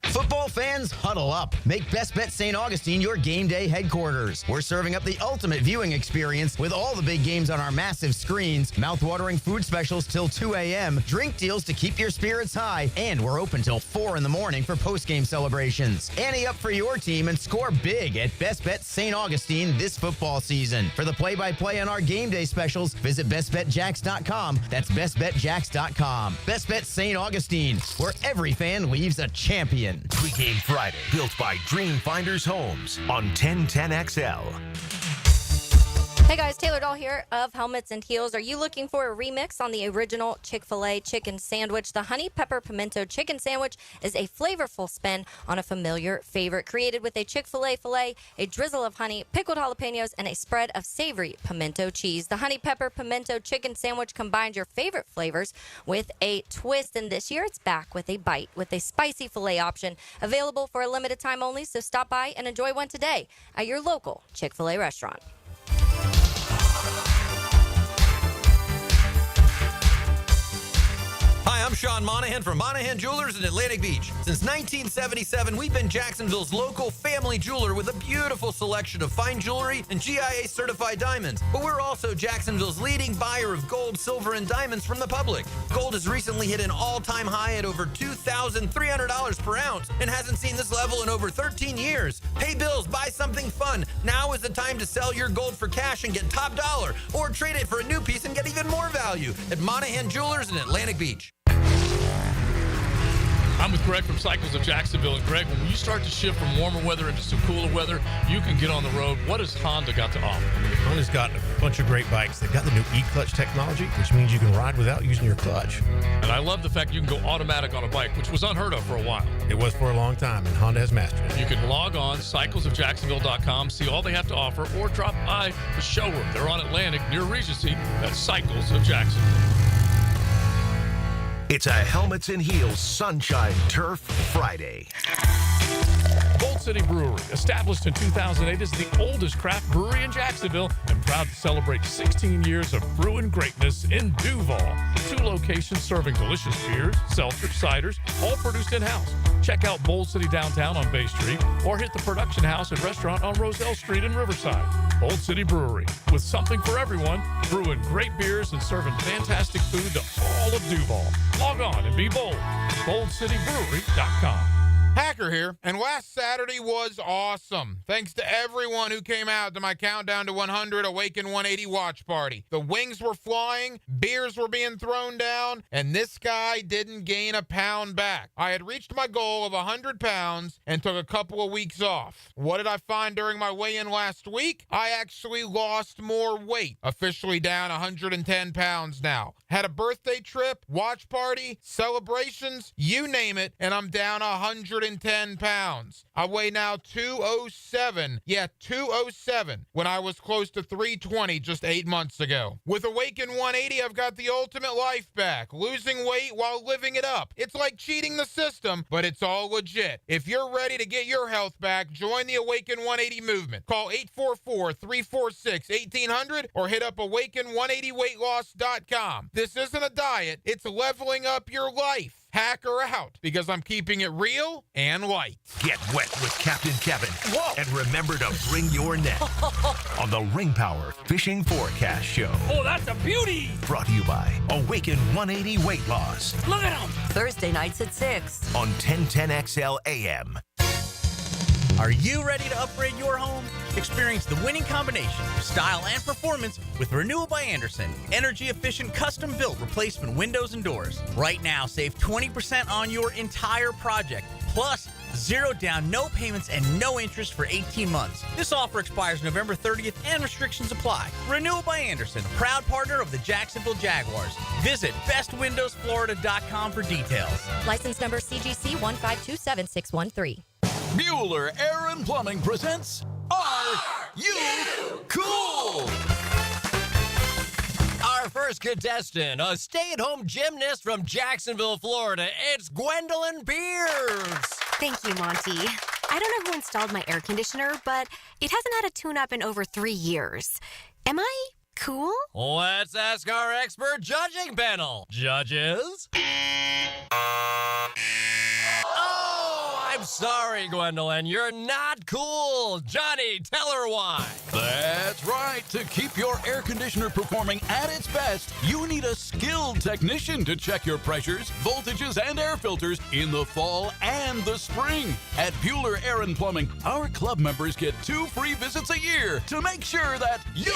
Football fans, huddle up. Make Best Bet St. Augustine your game day headquarters. We're serving up the ultimate viewing experience with all the big games on our massive screens, mouth-watering food specials till 2 a.m., drink deals to keep your spirits high, and we're open till 4 in the morning for post-game celebrations. Ante up for your team and score big at Best Bet St. Augustine this football season. For the play-by-play on our game day specials, visit bestbetjacks.com. That's bestbetjacks.com. Best Bet St. Augustine, where every fan leaves a champion. Pre-Game Friday, built by Dreamfinders Homes on 1010XL. Hey guys, Taylor Dahl here of Helmets and Heels. Are you looking for a remix on the original Chick-fil-A chicken sandwich? The Honey Pepper Pimento Chicken Sandwich is a flavorful spin on a familiar favorite, created with a Chick-fil-A filet, a drizzle of honey, pickled jalapenos, and a spread of savory pimento cheese. The Honey Pepper Pimento Chicken Sandwich combines your favorite flavors with a twist, and this year it's back with a bite with a spicy filet option, available for a limited time only, so stop by and enjoy one today at your local Chick-fil-A restaurant. Hi, I'm Sean Monahan from Monahan Jewelers in Atlantic Beach. Since 1977, we've been Jacksonville's local family jeweler with a beautiful selection of fine jewelry and GIA-certified diamonds. But we're also Jacksonville's leading buyer of gold, silver, and diamonds from the public. Gold has recently hit an all-time high at over $2,300 per ounce and hasn't seen this level in over 13 years. Pay bills, buy something fun. Now is the time to sell your gold for cash and get top dollar, or trade it for a new piece and get even more value at Monahan Jewelers in Atlantic Beach. I'm with Greg from Cycles of Jacksonville. And Greg, when you start to shift from warmer weather into some cooler weather, you can get on the road. What has Honda got to offer? Honda's got a Bunch of great bikes. They've got the new e-clutch technology, which means you can ride without using your clutch. And I love the fact you can go automatic on a bike, which was unheard of for a while. It was for a long time, and Honda has mastered it. You can log on cyclesofjacksonville.com, see all they have to offer, or drop by the showroom. They're on Atlantic near Regency. That's Cycles of Jacksonville. It's a Helmets and Heels Sunshine Turf Friday. Bold City Brewery, established in 2008, is the oldest craft brewery in Jacksonville and proud to celebrate 16 years of brewing greatness in Duval. 2 locations serving delicious beers, seltzers, ciders, all produced in-house. Check out Bold City downtown on Bay Street or hit the production house and restaurant on Roselle Street in Riverside. Bold City Brewery, with something for everyone, brewing great beers and serving fantastic food to all of Duval. Log on and be bold. BoldCityBrewery.com. Hacker here, and last Saturday was awesome. Thanks to everyone who came out to my Countdown to 100 Awaken 180 watch party. The wings were flying, beers were being thrown down, and this guy didn't gain a pound back. I had reached my goal of 100 pounds and took a couple of weeks off. What did I find during my weigh-in last week? I actually lost more weight, officially down 110 pounds now. Had a birthday trip, watch party, celebrations, you name it, and I'm down 110 pounds. I weigh now 207. Yeah, 207 when I was close to 320 just 8 months ago. With Awaken 180, I've got the ultimate life back. Losing weight while living it up. It's like cheating the system, but it's all legit. If you're ready to get your health back, join the Awaken 180 movement. Call 844-346-1800 or hit up awaken180weightloss.com. This isn't a diet. It's leveling up your life. Hacker out, because I'm keeping it real and light. Get wet with Captain Kevin. Whoa. And remember to bring your net on the Ring Power Fishing Forecast Show. Oh, that's a beauty. Brought to you by Awaken 180 Weight Loss. Look at him. Thursday nights at 6 on 1010XL AM. Are you ready to upgrade your home? Experience the winning combination of style and performance with Renewal by Andersen. Energy-efficient, custom-built replacement windows and doors. Right now, save 20% on your entire project. Plus, 0 down, no payments, and no interest for 18 months. This offer expires November 30th and restrictions apply. Renewal by Andersen, proud partner of the Jacksonville Jaguars. Visit bestwindowsflorida.com for details. License number CGC 1527613. Bueller Air and Plumbing presents Are You Cool? Our first contestant, a stay-at-home gymnast from Jacksonville, Florida. It's Gwendolyn Pierce. Thank you, Monty. I don't know who installed my air conditioner, but it hasn't had a tune-up in over 3 years. Am I cool? Let's ask our expert judging panel. Judges? I'm sorry, Gwendolyn. You're not cool. Johnny, tell her why. That's right. To keep your air conditioner performing at its best, you need a skilled technician to check your pressures, voltages, and air filters in the fall and the spring. At Bueller Air and Plumbing, our club members get 2 free visits a year to make sure that you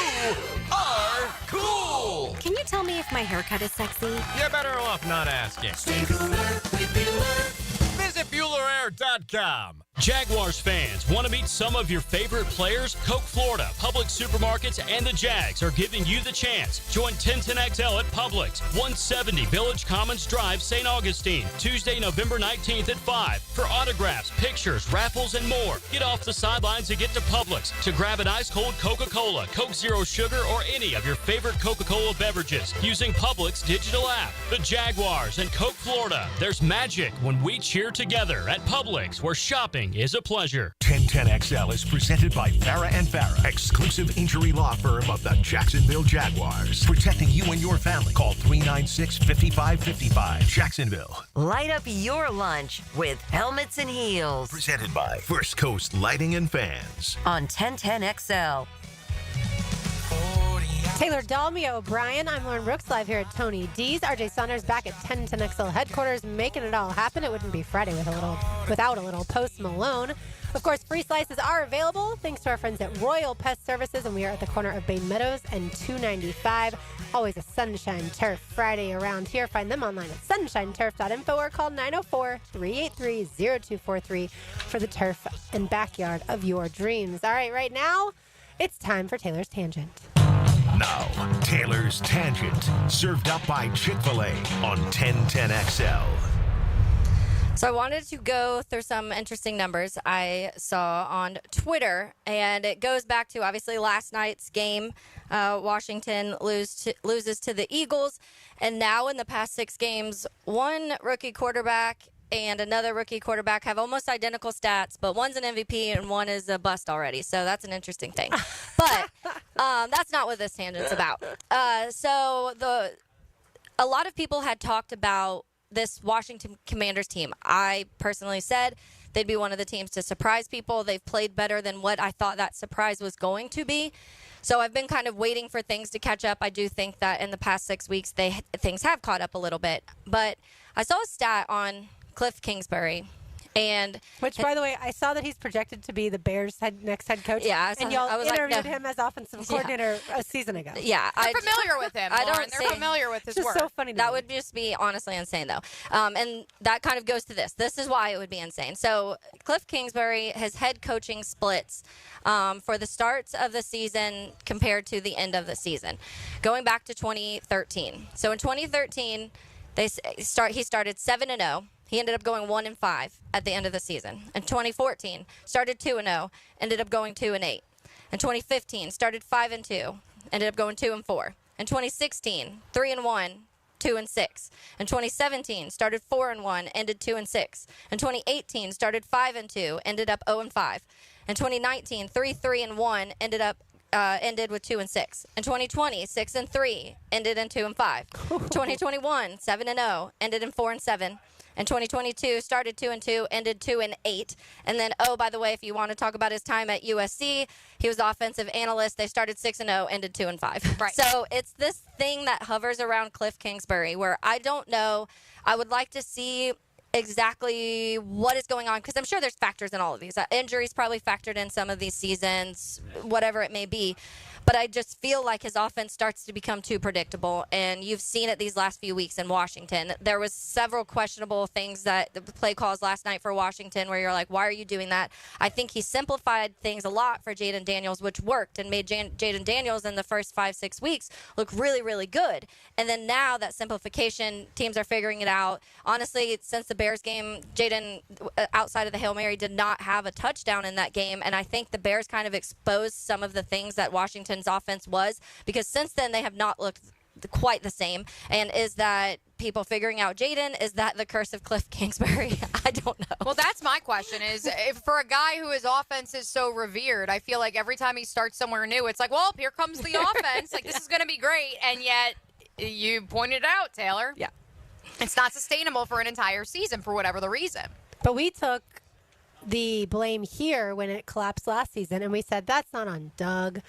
are cool. Can you tell me if my haircut is sexy? You're better off not asking. Stay cooler with Bueller. Visit BuellerAir.com. Jaguars fans, want to meet some of your favorite players? Coke Florida, Publix Supermarkets, and the Jags are giving you the chance. Join 1010XL at Publix, 170 Village Commons Drive, St. Augustine, Tuesday, November 19th at 5. For autographs, pictures, raffles, and more. Get off the sidelines and get to Publix to grab an ice-cold Coca-Cola, Coke Zero Sugar, or any of your favorite Coca-Cola beverages using Publix digital app. The Jaguars and Coke Florida. There's magic when we cheer together at Publix, where shopping is a pleasure. 1010XL is presented by Farah and Farah, exclusive injury law firm of the Jacksonville Jaguars. Protecting you and your family. Call 396-5555. Jacksonville. Light up your lunch with Helmets and Heels. Presented by First Coast Lighting and Fans. On 1010XL. Taylor Dalmia O'Brien. I'm Lauren Brooks, live here at Tony D's. RJ Saunders back at 1010XL headquarters, making it all happen. It wouldn't be Friday without a little Post Malone. Of course, free slices are available thanks to our friends at Royal Pest Services, and we are at the corner of Bay Meadows and 295. Always a Sunshine Turf Friday around here. Find them online at sunshineturf.info or call 904-383-0243 for the turf and backyard of your dreams. All right, right now, it's time for Taylor's Tangent. Now, Taylor's Tangent, served up by Chick-fil-A on 1010XL. So I wanted to go through some interesting numbers I saw on Twitter, and it goes back to obviously last night's game. Washington loses to the Eagles, and now in the past 6 games, one rookie quarterback and another rookie quarterback have almost identical stats, but one's an MVP and one is a bust already. So that's an interesting thing. But that's not what this tangent's about. A lot of people had talked about this Washington Commanders team. I personally said they'd be one of the teams to surprise people. They've played better than what I thought that surprise was going to be. So I've been kind of waiting for things to catch up. I do think that in the past 6 weeks, things have caught up a little bit. But I saw a stat on Cliff Kingsbury. Which, by the way, I saw that he's projected to be the Bears' next head coach. Yeah, and y'all interviewed him as offensive coordinator a season ago. Yeah, I'm familiar with him. They're familiar with his work. So funny. That would just be honestly insane, though. And that kind of goes to this. This is why it would be insane. So Cliff Kingsbury, his head coaching splits for the starts of the season compared to the end of the season, going back to 2013. So in 2013, he started 7-0. He ended up going 1-5 at the end of the season. In 2014, started 2-0, ended up going 2-8. In 2015, started 5-2, ended up going 2-4. In 2016, 3-1, 2-6. In 2017, started 4-1, ended 2-6. In 2018, started 5-2, ended up 0-5. In 2019, 3-1, ended with 2-6. In 2020, 6-3, ended in 2-5. 2021, 7-0, ended in 4-7. In 2022, started 2-2, ended 2-8. And then, by the way, if you want to talk about his time at USC, he was offensive analyst. They started 6-0, ended 2-5. Right. So it's this thing that hovers around Cliff Kingsbury where I don't know. I would like to see exactly what is going on because I'm sure there's factors in all of these. Injuries probably factored in some of these seasons, whatever it may be. But I just feel like his offense starts to become too predictable, and you've seen it these last few weeks in Washington. There was several questionable things that the play calls last night for Washington where you're like, why are you doing that? I think he simplified things a lot for Jaden Daniels, which worked and made Jaden Daniels in the first 5-6 weeks look really, really good. And then now that simplification, teams are figuring it out. Honestly, since the Bears game, Jaden, outside of the Hail Mary, did not have a touchdown in that game, and I think the Bears kind of exposed some of the things that Washington's offense was, because since then they have not looked quite the same. And is that people figuring out Jaden? Is that the curse of Cliff Kingsbury? I don't know. Well, that's my question is, if for a guy who his offense is so revered, I feel like every time he starts somewhere new, it's like, well, here comes the offense. Like, this is going to be great. And yet, you pointed it out, Taylor. Yeah. It's not sustainable for an entire season for whatever the reason. But we took the blame here when it collapsed last season, and we said that's not on Doug,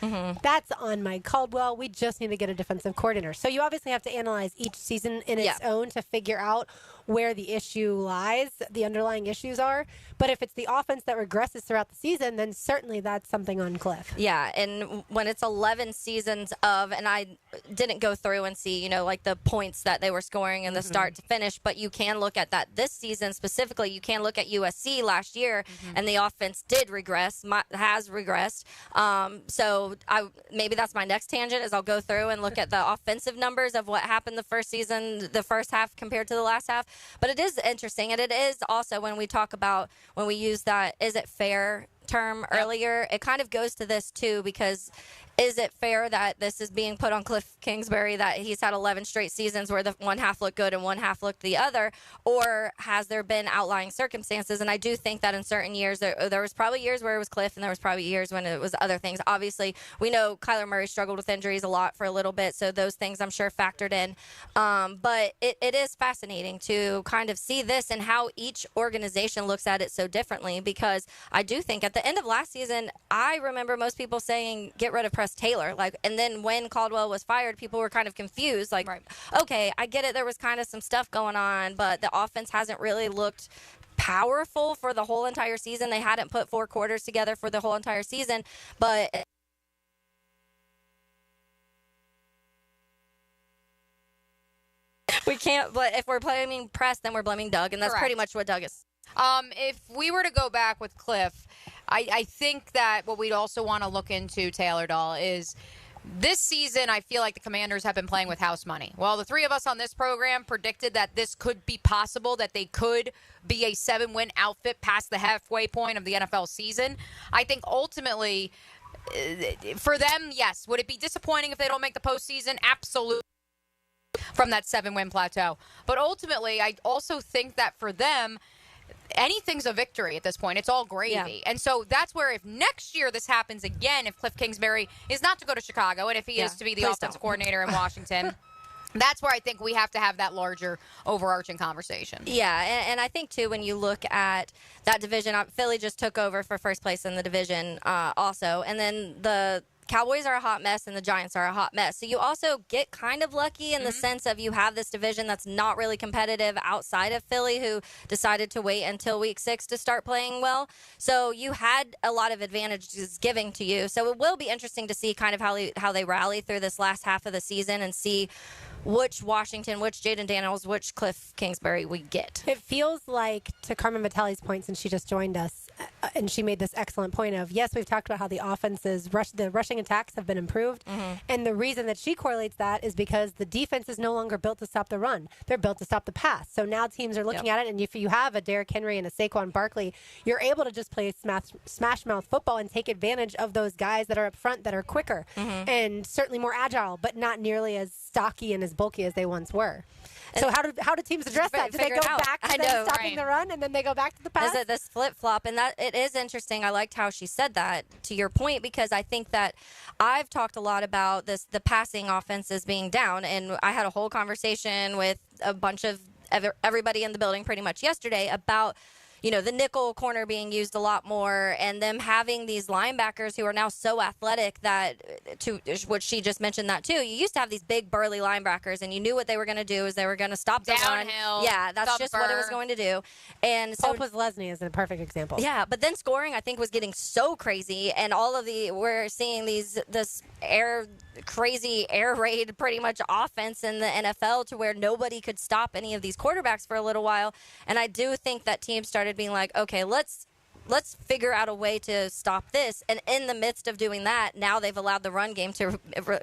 that's on Mike Caldwell. We just need to get a defensive coordinator. So you obviously have to analyze each season in its own to figure out where the issue lies, the underlying issues are. But if it's the offense that regresses throughout the season, then certainly that's something on Cliff. Yeah, and when it's 11 seasons of, and I didn't go through and see, like the points that they were scoring in the start to finish, but you can look at that this season specifically. You can look at USC last year, and the offense did regress, has regressed. So maybe that's my next tangent is I'll go through and look at the offensive numbers of what happened the first season, the first half compared to the last half. But it is interesting, and it is also when we talk about, when we use that is it fair term earlier, it kind of goes to this too, because is it fair that this is being put on Cliff Kingsbury, that he's had 11 straight seasons where the one half looked good and one half looked the other, or has there been outlying circumstances? And I do think that in certain years, there was probably years where it was Cliff, and there was probably years when it was other things. Obviously, we know Kyler Murray struggled with injuries a lot for a little bit, so those things I'm sure factored in. But it is fascinating to kind of see this and how each organization looks at it so differently, because I do think at the end of last season, I remember most people saying, get rid of Press Taylor. And then when Caldwell was fired, people were kind of confused. Okay, I get it. There was kind of some stuff going on, but the offense hasn't really looked powerful for the whole entire season. They hadn't put 4 quarters together for the whole entire season, but we can't. But if we're blaming Press, then we're blaming Doug, and that's pretty much what Doug is. If we were to go back with Cliff, I think that what we'd also want to look into, Taylor Doll, is This season, I feel like the Commanders have been playing with house money. Well, the three of us on this program predicted that this could be possible, that they could be a 7-win outfit past the halfway point of the NFL season. I think ultimately, for them, yes. Would it be disappointing if they don't make the postseason? Absolutely. From that 7-win plateau. But ultimately, I also think that for them, anything's a victory at this point. It's all gravy. Yeah. And so that's where if next year this happens again, if Cliff Kingsbury is not to go to Chicago and if he is to be the offensive coordinator in Washington, that's where I think we have to have that larger overarching conversation. Yeah, and I think, too, when you look at that division, Philly just took over for first place in the division also. And then the Cowboys are a hot mess and the Giants are a hot mess. So you also get kind of lucky in the sense of you have this division that's not really competitive outside of Philly, who decided to wait until week 6 to start playing well. So you had a lot of advantages giving to you. So it will be interesting to see kind of how they rally through this last half of the season and see which Washington, which Jaden Daniels, which Cliff Kingsbury we get. It feels like, to Carmen Vitale's point, since she just joined us, and she made this excellent point of, yes, we've talked about how the offenses, the rushing attacks have been improved. Mm-hmm. And the reason that she correlates that is because the defense is no longer built to stop the run. They're built to stop the pass. So now teams are looking at it, and if you have a Derrick Henry and a Saquon Barkley, you're able to just play smash mouth football and take advantage of those guys that are up front that are quicker and certainly more agile, but not nearly as stocky and as bulky as they once were. So how do teams address that? Do they go back to stopping the run and then they go back to the pass? Is it this flip-flop? And that it is interesting. I liked how she said that, to your point, because I think that I've talked a lot about the passing offenses being down, and I had a whole conversation with a bunch of everybody in the building pretty much yesterday about the nickel corner being used a lot more and them having these linebackers who are now so athletic that, to what she just mentioned that too, you used to have these big burly linebackers and you knew what they were going to do is they were going to stop the run. Yeah, that's just what it was going to do. And so Opus Lesney is a perfect example. Yeah, but then scoring, I think, was getting so crazy, and we're seeing this crazy air raid pretty much offense in the NFL to where nobody could stop any of these quarterbacks for a little while. And I do think that teams started being like, okay, let's figure out a way to stop this. And in the midst of doing that, now they've allowed the run game to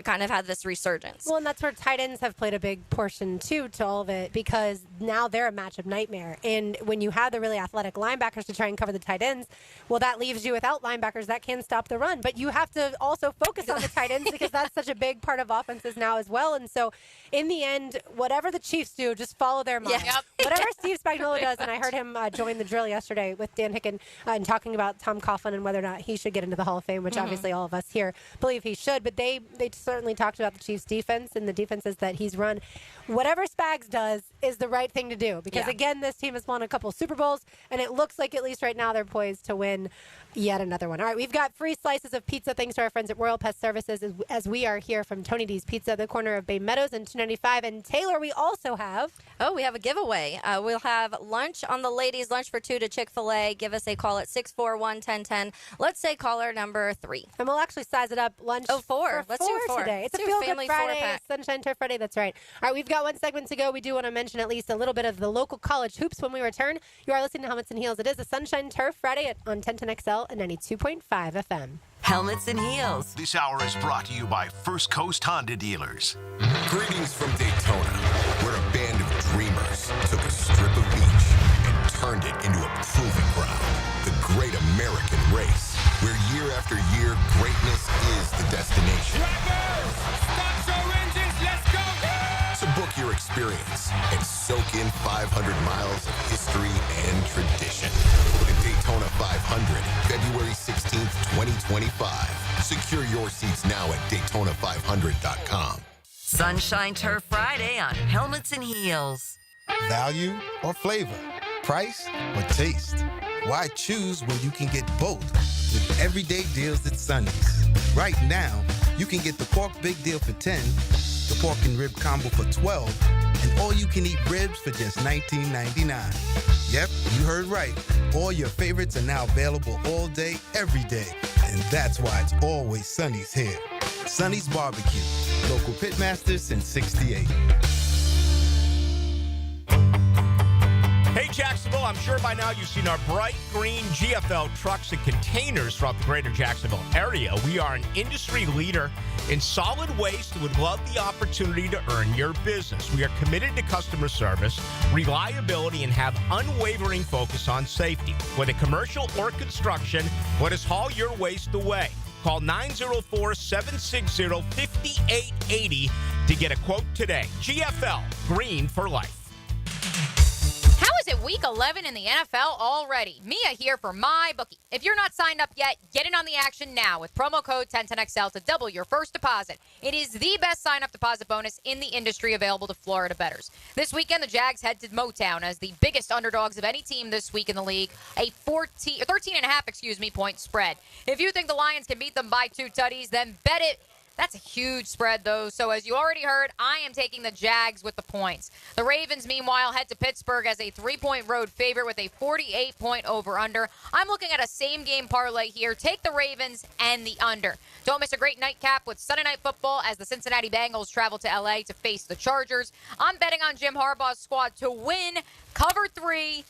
kind of have this resurgence. Well, and that's where tight ends have played a big portion, too, to all of it, because now they're a matchup nightmare. And when you have the really athletic linebackers to try and cover the tight ends, well, that leaves you without linebackers that can stop the run. But you have to also focus on the tight ends because that's such a big part of offenses now as well. And so, in the end, whatever the Chiefs do, just follow their mind. Yep. Whatever Steve Spagnuolo does, and I heard him join the drill yesterday with Dan Hicken, and talking about Tom Coughlin and whether or not he should get into the Hall of Fame, which obviously all of us here believe he should. But they certainly talked about the Chiefs' defense and the defenses that he's run. Whatever Spags does is the right thing to do because, again, this team has won a couple Super Bowls, and it looks like at least right now they're poised to win yet another one. All right, we've got free slices of pizza thanks to our friends at Royal Pest Services as we are here from Tony D's Pizza, the corner of Bay Meadows and 295. And Taylor, we also have... we have a giveaway. We'll have lunch on the ladies' lunch for 2 to Chick-fil-A. Give us a call at 641-1010. Let's say caller number 3. And we'll actually size it up. Lunch 4. Let's do 4 today. It's a Feel-Good Friday, Sunshine Turf Friday. That's right. All right, we've got one segment to go. We do want to mention at least a little bit of the local college hoops when we return. You are listening to Helmets and Heels. It is a Sunshine Turf Friday on 1010XL and 92.5 FM. Helmets and Heels. This hour is brought to you by First Coast Honda Dealers. Greetings from Daytona, where a band of dreamers took a strip of beach and turned it into a proving ground. The Great American Race, where year after year, greatness is the destination. Drivers, start your engines, let's go! So book your experience and soak in 500 miles of history and tradition. The Daytona 500, February 16th, 2025. Secure your seats now at Daytona500.com. Sunshine Turf Friday on Helmets and Heels. Value or flavor? Price or taste? Why choose when you can get both with everyday deals at Sonny's? Right now, you can get the pork big deal for 10, the pork and rib combo for 12, and all you can eat ribs for just $19.99. Yep, you heard right. All your favorites are now available all day, every day. And that's why it's always Sonny's here. Sonny's Barbecue, local pitmasters since '68. Hey, Jackson. Jacksonville. I'm sure by now you've seen our bright green GFL trucks and containers throughout the greater Jacksonville area. We are an industry leader in solid waste and would love the opportunity to earn your business. We are committed to customer service, reliability, and have unwavering focus on safety. Whether commercial or construction, let us haul your waste away. Call 904-760-5880 to get a quote today. GFL, green for life. How is it week 11 in the NFL already? Mia here for MyBookie. If you're not signed up yet, get in on the action now with promo code 1010XL to double your first deposit. It is the best sign-up deposit bonus in the industry available to Florida bettors. This weekend, the Jags head to Motown as the biggest underdogs of any team this week in the league, a 13.5 point spread. If you think the Lions can beat them by 2 tutties, then bet it. That's a huge spread, though. So as you already heard, I am taking the Jags with the points. The Ravens, meanwhile, head to Pittsburgh as a 3-point road favorite with a 48-point over-under. I'm looking at a same-game parlay here. Take the Ravens and the under. Don't miss a great nightcap with Sunday Night Football as the Cincinnati Bengals travel to L.A. to face the Chargers. I'm betting on Jim Harbaugh's squad to win, cover 3.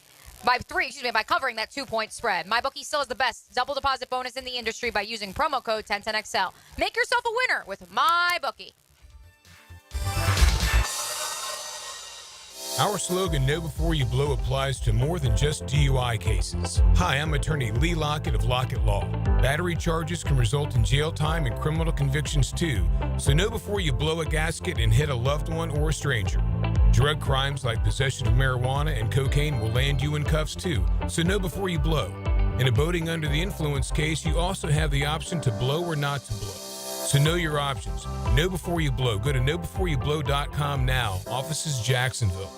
By covering that 2-point spread. MyBookie still has the best double deposit bonus in the industry by using promo code 1010XL. Make yourself a winner with MyBookie. Our slogan, Know Before You Blow, applies to more than just DUI cases. Hi, I'm attorney Lee Lockett of Lockett Law. Battery charges can result in jail time and criminal convictions too, so know before you blow a gasket and hit a loved one or a stranger. Drug crimes like possession of marijuana and cocaine will land you in cuffs too, so know before you blow. In a boating under the influence case, you also have the option to blow or not to blow. So know your options. Know before you blow. Go to knowbeforeyouBlow.com now. Offices Jacksonville.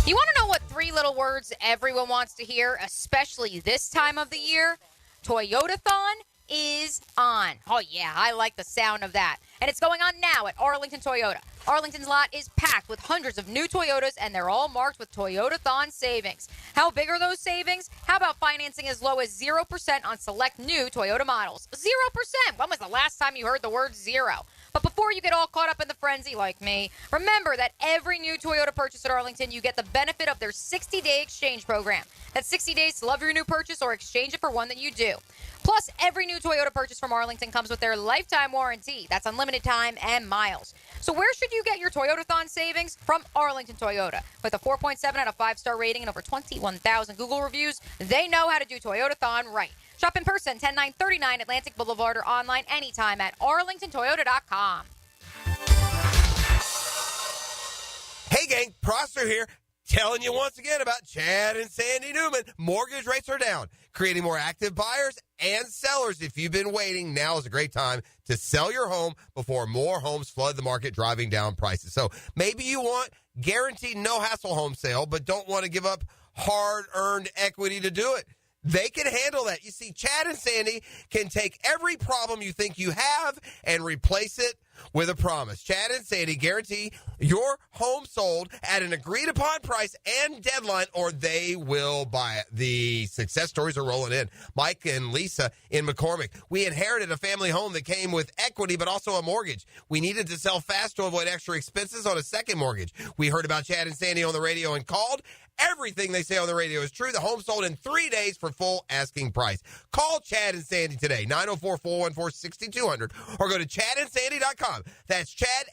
You want to know what 3 little words everyone wants to hear, especially this time of the year? Toyotathon is on. Oh, yeah, I like the sound of that. And it's going on now at Arlington Toyota. Arlington's lot is packed with hundreds of new Toyotas, and they're all marked with Toyotathon savings. How big are those savings? How about financing as low as 0% on select new Toyota models? 0%! When was the last time you heard the word zero? But before you get all caught up in the frenzy like me, remember that every new Toyota purchase at Arlington, you get the benefit of their 60-day exchange program. That's 60 days to love your new purchase or exchange it for one that you do. Plus, every new Toyota purchase from Arlington comes with their lifetime warranty. That's unlimited time and miles. So where should you get your Toyotathon savings? From Arlington Toyota. With a 4.7 out of 5-star rating and over 21,000 Google reviews, they know how to do Toyotathon right. Shop in person, 10939 Atlantic Boulevard, or online anytime at arlingtontoyota.com. Hey gang, Prosser here, telling you once again about Chad and Sandy Newman. Mortgage rates are down, creating more active buyers and sellers. If you've been waiting, now is a great time to sell your home before more homes flood the market, driving down prices. So maybe you want guaranteed no-hassle home sale, but don't want to give up hard-earned equity to do it. They can handle that. You see, Chad and Sandy can take every problem you think you have and replace it with a promise. Chad and Sandy guarantee your home sold at an agreed-upon price and deadline, or they will buy it. The success stories are rolling in. Mike and Lisa in McCormick. We inherited a family home that came with equity but also a mortgage. We needed to sell fast to avoid extra expenses on a second mortgage. We heard about Chad and Sandy on the radio and called. Everything they say on the radio is true. The home sold in 3 days for full asking price. Call Chad and Sandy today, 904-414-6200, or go to chadandsandy.com. That's Chad,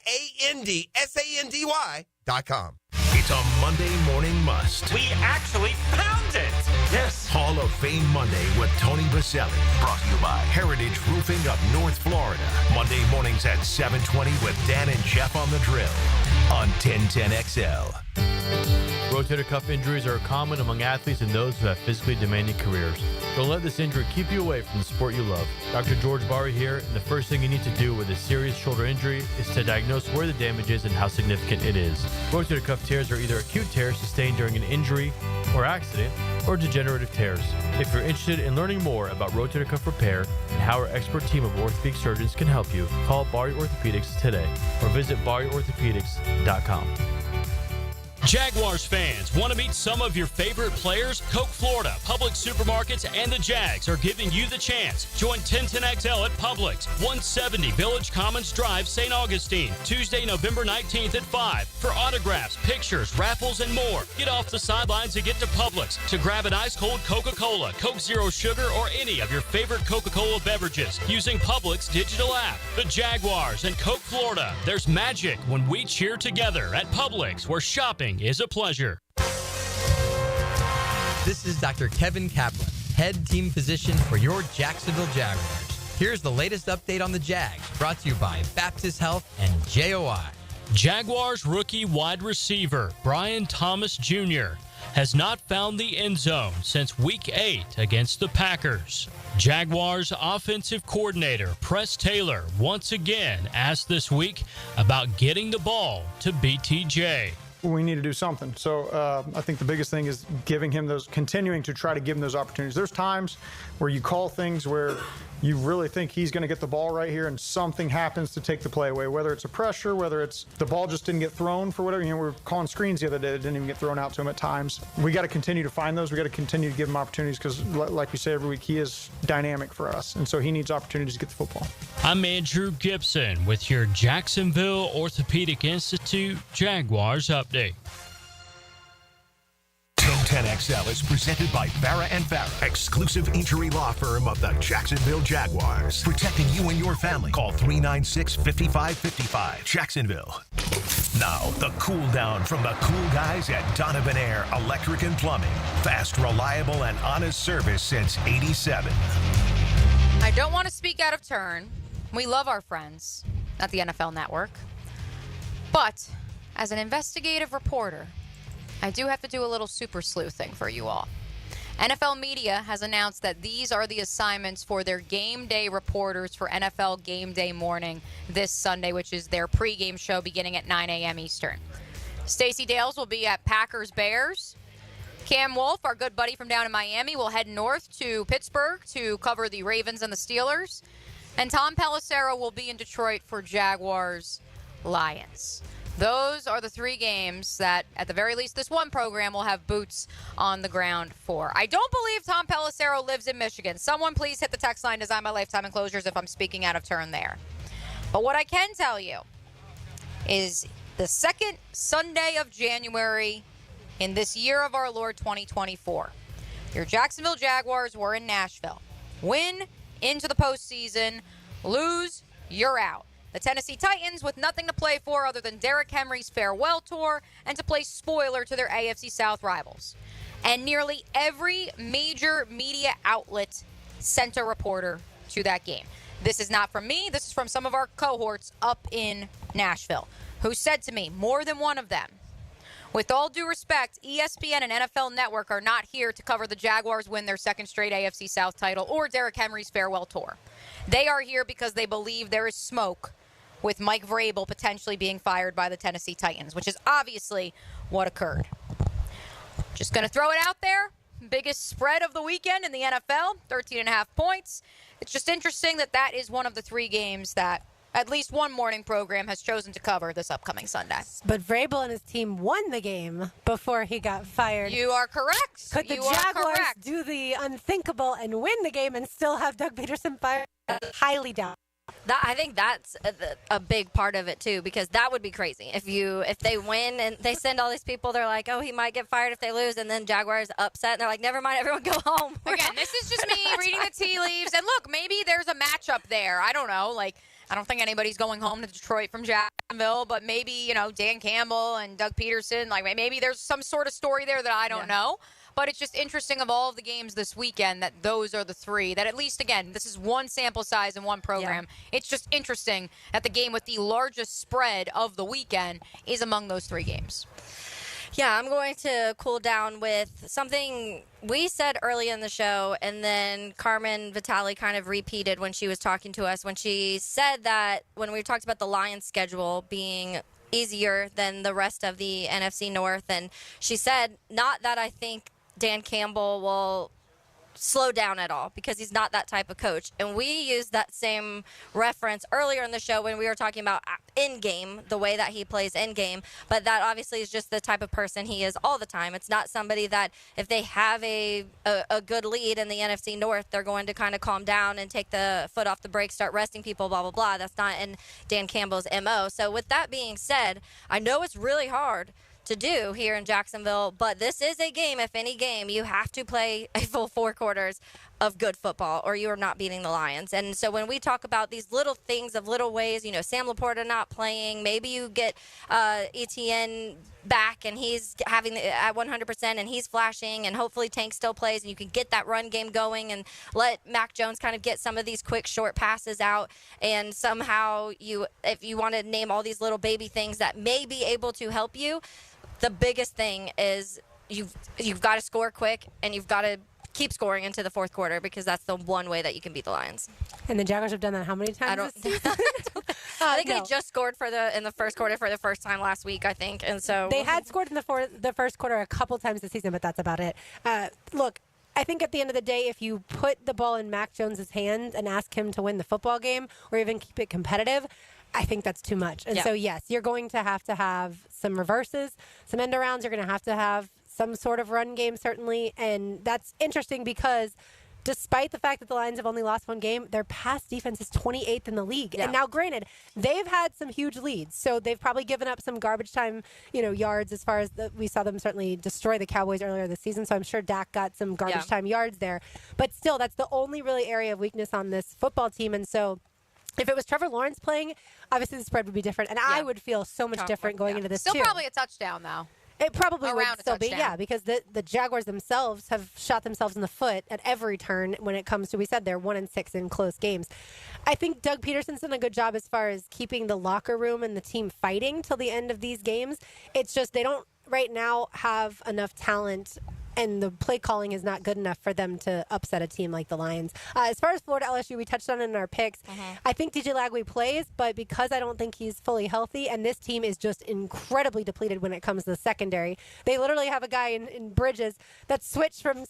ANDSANDY.com. It's a Monday morning must. We actually found it! Yes. Hall of Fame Monday with Tony Baselli. Brought to you by Heritage Roofing of North Florida. Monday mornings at 7:20 with Dan and Jeff on the drill on 1010XL. Rotator cuff injuries are common among athletes and those who have physically demanding careers. Don't let this injury keep you away from the sport you love. Dr. George Barry here, and the first thing you need to do with a serious shoulder injury is to diagnose where the damage is and how significant it is. Rotator cuff tears are either acute tears sustained during an injury or accident, or degenerative tears. If you're interested in learning more about rotator cuff repair and how our expert team of orthopedic surgeons can help you, call Barry Orthopedics today or visit barryorthopedics.com. Jaguars fans, want to meet some of your favorite players? Coke Florida, Publix Supermarkets, and the Jags are giving you the chance. Join 1010XL at Publix, 170 Village Commons Drive, St. Augustine, Tuesday, November 19th at 5. For autographs, pictures, raffles, and more. Get off the sidelines and get to Publix to grab an ice-cold Coca-Cola, Coke Zero Sugar, or any of your favorite Coca-Cola beverages using Publix digital app. The Jaguars and Coke Florida. There's magic when we cheer together at Publix, where shopping is a pleasure. This is Dr. Kevin Kaplan, head team physician for your Jacksonville Jaguars. Here's the latest update on the Jags, brought to you by Baptist Health and JOI. Jaguars rookie wide receiver Brian Thomas Jr. has not found the end zone since Week 8 against the Packers. Jaguars offensive coordinator Press Taylor once again asked this week about getting the ball to BTJ. We need to do something. So I think the biggest thing is continuing to try to give him those opportunities. There's times where you call things where you really think he's going to get the ball right here and something happens to take the play away, whether it's a pressure, whether it's the ball just didn't get thrown for whatever. We were calling screens the other day that didn't even get thrown out to him at times. We got to continue to find those. We got to continue to give him opportunities because, like we say every week, he is dynamic for us. And so he needs opportunities to get the football. I'm Andrew Gibson with your Jacksonville Orthopedic Institute Jaguars update. 1010XL is presented by Farah & Farah, exclusive injury law firm of the Jacksonville Jaguars. Protecting you and your family. Call 396-5555. Jacksonville. Now, the cool down from the cool guys at Donovan Air Electric and Plumbing. Fast, reliable, and honest service since '87. I don't want to speak out of turn. We love our friends at the NFL Network. But as an investigative reporter, I do have to do a little super sleuthing for you all. NFL Media has announced that these are the assignments for their game day reporters for NFL Game Day morning this Sunday, which is their pregame show beginning at 9 a.m. Eastern. Stacey Dales will be at Packers-Bears. Cam Wolf, our good buddy from down in Miami, will head north to Pittsburgh to cover the Ravens and the Steelers. And Tom Pelissero will be in Detroit for Jaguars-Lions. Those are the three games that, at the very least, this one program will have boots on the ground for. I don't believe Tom Pelissero lives in Michigan. Someone please hit the text line, Design by Lifetime Enclosures, if I'm speaking out of turn there. But what I can tell you is the second Sunday of January in this year of our Lord 2024, your Jacksonville Jaguars were in Nashville. Win into the postseason, lose, you're out. The Tennessee Titans with nothing to play for other than Derrick Henry's farewell tour and to play spoiler to their AFC South rivals. And nearly every major media outlet sent a reporter to that game. This is not from me. This is from some of our cohorts up in Nashville who said to me, more than one of them, with all due respect, ESPN and NFL Network are not here to cover the Jaguars win their second straight AFC South title or Derrick Henry's farewell tour. They are here because they believe there is smoke with Mike Vrabel potentially being fired by the Tennessee Titans, which is obviously what occurred. Just going to throw it out there. Biggest spread of the weekend in the NFL, 13.5 points. It's just interesting that that is one of the three games that at least one morning program has chosen to cover this upcoming Sunday. But Vrabel and his team won the game before he got fired. You are correct. Could the Jaguars do the unthinkable and win the game and still have Doug Peterson fired? Highly doubt. I think that's a big part of it too, because that would be crazy if they win and they send all these people. They're like, oh, he might get fired if they lose, and then Jaguars upset and they're like, never mind, everyone go home. Again, this is just me reading the tea leaves, and look, maybe there's a matchup there. I don't know. Like, I don't think anybody's going home to Detroit from Jacksonville, but maybe Dan Campbell and Doug Peterson. Like, maybe there's some sort of story there that I don't know. But it's just interesting of all of the games this weekend that those are the three that at least, again, this is one sample size in one program. Yeah. It's just interesting that the game with the largest spread of the weekend is among those three games. Yeah, I'm going to cool down with something we said early in the show, and then Carmen Vitale kind of repeated when she was talking to us, when she said that when we talked about the Lions schedule being easier than the rest of the NFC North, and she said, not that I think Dan Campbell will slow down at all because he's not that type of coach. And we used that same reference earlier in the show when we were talking about in-game, the way that he plays in-game, but that obviously is just the type of person he is all the time. It's not somebody that if they have a good lead in the NFC North, they're going to kind of calm down and take the foot off the brake, start resting people, blah, blah, blah. That's not in Dan Campbell's MO. So with that being said, I know it's really hard to do here in Jacksonville, but this is a game. If any game, you have to play a full 4 quarters of good football or you are not beating the Lions. And so when we talk about these little things of little ways, Sam Laporta not playing, maybe you get Etienne back and he's having at 100% and he's flashing, and hopefully Tank still plays and you can get that run game going and let Mac Jones kind of get some of these quick short passes out, and somehow if you want to name all these little baby things that may be able to help you, the biggest thing is you've got to score quick and you've got to keep scoring into the fourth quarter, because that's the one way that you can beat the Lions. And the Jaguars have done that how many times this season? I think they just scored in the first quarter for the first time last week, I think. And so they had scored in the first quarter a couple times this season, but that's about it. Look, I think at the end of the day, if you put the ball in Mac Jones's hands and ask him to win the football game or even keep it competitive, I think that's too much. And so, yes, you're going to have some reverses, some end arounds. You're going to have some sort of run game, certainly. And that's interesting because despite the fact that the Lions have only lost one game, their pass defense is 28th in the league. Yeah. And now, granted, they've had some huge leads. So they've probably given up some garbage time, yards as far as we saw them certainly destroy the Cowboys earlier this season. So I'm sure Dak got some garbage time yards there. But still, that's the only really area of weakness on this football team. And so if it was Trevor Lawrence playing, obviously the spread would be different. And I would feel so much different going into this, Still too. probably a touchdown, though. It probably would still be, touchdown. because the Jaguars themselves have shot themselves in the foot at every turn when it comes to, we said they're 1-6 in close games. I think Doug Peterson's done a good job as far as keeping the locker room and the team fighting till the end of these games. It's just they don't right now have enough talent, and the play calling is not good enough for them to upset a team like the Lions. As far as Florida LSU, we touched on it in our picks. I think DJ Lagway plays, but because I don't think he's fully healthy, and this team is just incredibly depleted when it comes to the secondary. They literally have a guy in Bridges that switched from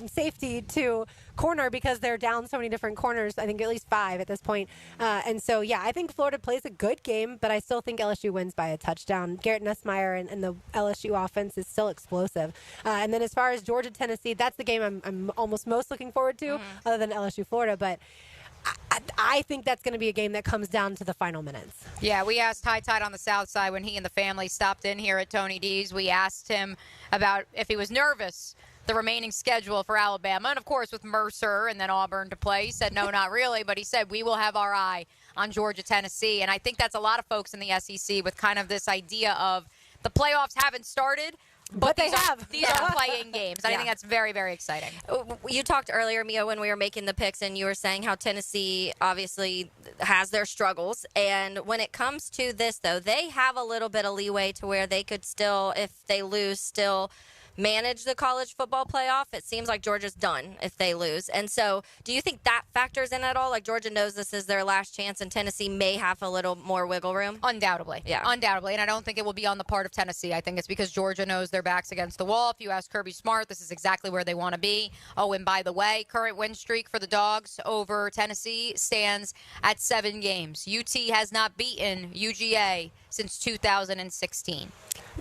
safety to corner because they're down so many different corners. I think at least 5 at this point. And so, I think Florida plays a good game, but I still think LSU wins by a touchdown. Garrett Nussmeier and the LSU offense is still explosive. And then as far as Georgia, Tennessee, that's the game I'm almost most looking forward to, other than LSU, Florida. But I think that's going to be a game that comes down to the final minutes. Yeah, we asked High Tide on the South Side when he and the family stopped in here at Tony D's. We asked him about if he was nervous the remaining schedule for Alabama. And, of course, with Mercer and then Auburn to play, he said, no, not really. But he said, we will have our eye on Georgia, Tennessee. And I think that's a lot of folks in the SEC with kind of this idea of the playoffs haven't started, but these are playing games. I think that's very, very exciting. You talked earlier, Mia, when we were making the picks, and you were saying how Tennessee obviously has their struggles. And when it comes to this, though, they have a little bit of leeway to where they could still, if they lose, still manage the college football playoff. It seems like Georgia's done if they lose. And so do you think that factors in at all? Like Georgia knows this is their last chance and Tennessee may have a little more wiggle room? Undoubtedly. Yeah. Undoubtedly. And I don't think it will be on the part of Tennessee. I think it's because Georgia knows their back's against the wall. If you ask Kirby Smart, this is exactly where they want to be. Oh, and by the way, current win streak for the Dogs over Tennessee stands at 7 games. UT has not beaten UGA since 2016.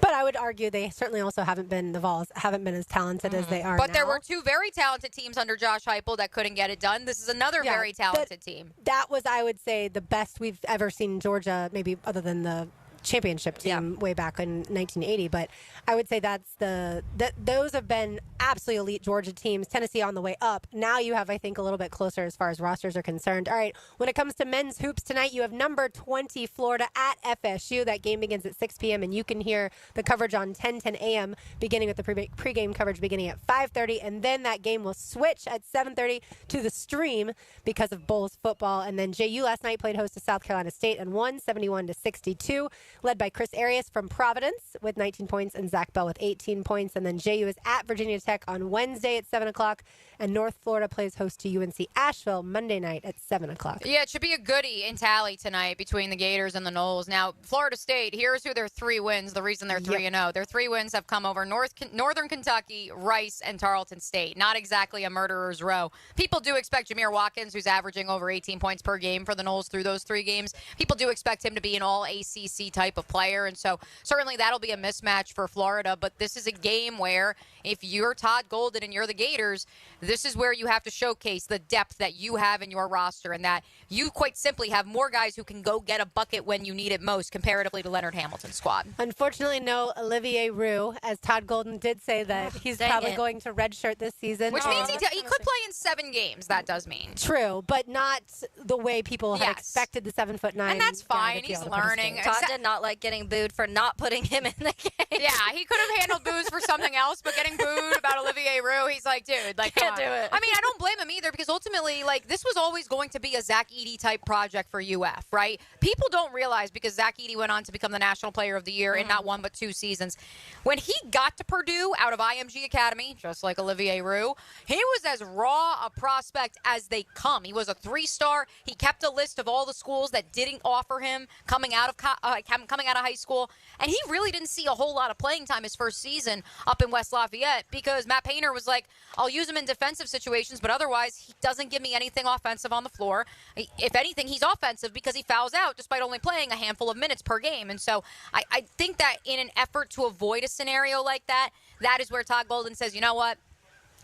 But I would argue they certainly also haven't been as talented as they are But now. there were 2 very talented teams under Josh Heupel that couldn't get it done. This is another very talented team. That was, I would say, the best we've ever seen Georgia, maybe other than the championship team way back in 1980. But I would say those have been absolutely elite Georgia teams. Tennessee on the way up. Now you have, I think, a little bit closer as far as rosters are concerned. All right, when it comes to men's hoops tonight, you have number 20 Florida at FSU. That game begins at 6 p.m. and you can hear the coverage on 10:10 a.m. beginning with the pregame coverage beginning at 5:30, and then that game will switch at 7:30 to the stream because of Bulls football. And then JU last night played host to South Carolina State and won 71-62. led by Chris Arias from Providence with 19 points and Zach Bell with 18 points. And then JU is at Virginia Tech on Wednesday at 7 o'clock. And North Florida plays host to UNC Asheville Monday night at 7 o'clock. Yeah, it should be a goodie in tally tonight between the Gators and the Noles. Now, Florida State, here's who their 3 wins, the reason they're 3-0. Their 3 wins have come over Northern Kentucky, Rice, and Tarleton State. Not exactly a murderer's row. People do expect Jameer Watkins, who's averaging over 18 points per game for the Noles through those 3 games. People do expect him to be an all-ACC type of player, and so certainly that'll be a mismatch for Florida. But this is a game where if you're Todd Golden and you're the Gators, this is where you have to showcase the depth that you have in your roster and that you quite simply have more guys who can go get a bucket when you need it most comparatively to Leonard Hamilton's squad. Unfortunately, no Olivier Roux, as Todd Golden did say that he's probably going to redshirt this season. Which means he could play in 7 games, that does mean. True, but not the way people had expected the 7'9". And that's fine. He's learning. Todd did not like getting booed for not putting him in the game. Yeah, he could have handled boos for something else, but getting booed about Olivier Roux, he's like, dude, like, Can't come on. do it. I mean, I don't blame him either because ultimately, like, this was always going to be a Zach Edey type project for UF, right? People don't realize because Zach Edey went on to become the National Player of the Year in not 1 but 2 seasons. When he got to Purdue out of IMG Academy, just like Olivier Roux, he was as raw a prospect as they come. He was a 3-star. He kept a list of all the schools that didn't offer him coming out of high school, and he really didn't see a whole lot of playing time his first season up in West Lafayette because Matt Painter was like, I'll use him in defensive situations, but otherwise he doesn't give me anything offensive on the floor. If anything, he's offensive because he fouls out despite only playing a handful of minutes per game. And so I think that in an effort to avoid a scenario like that, that is where Todd Golden says, you know what?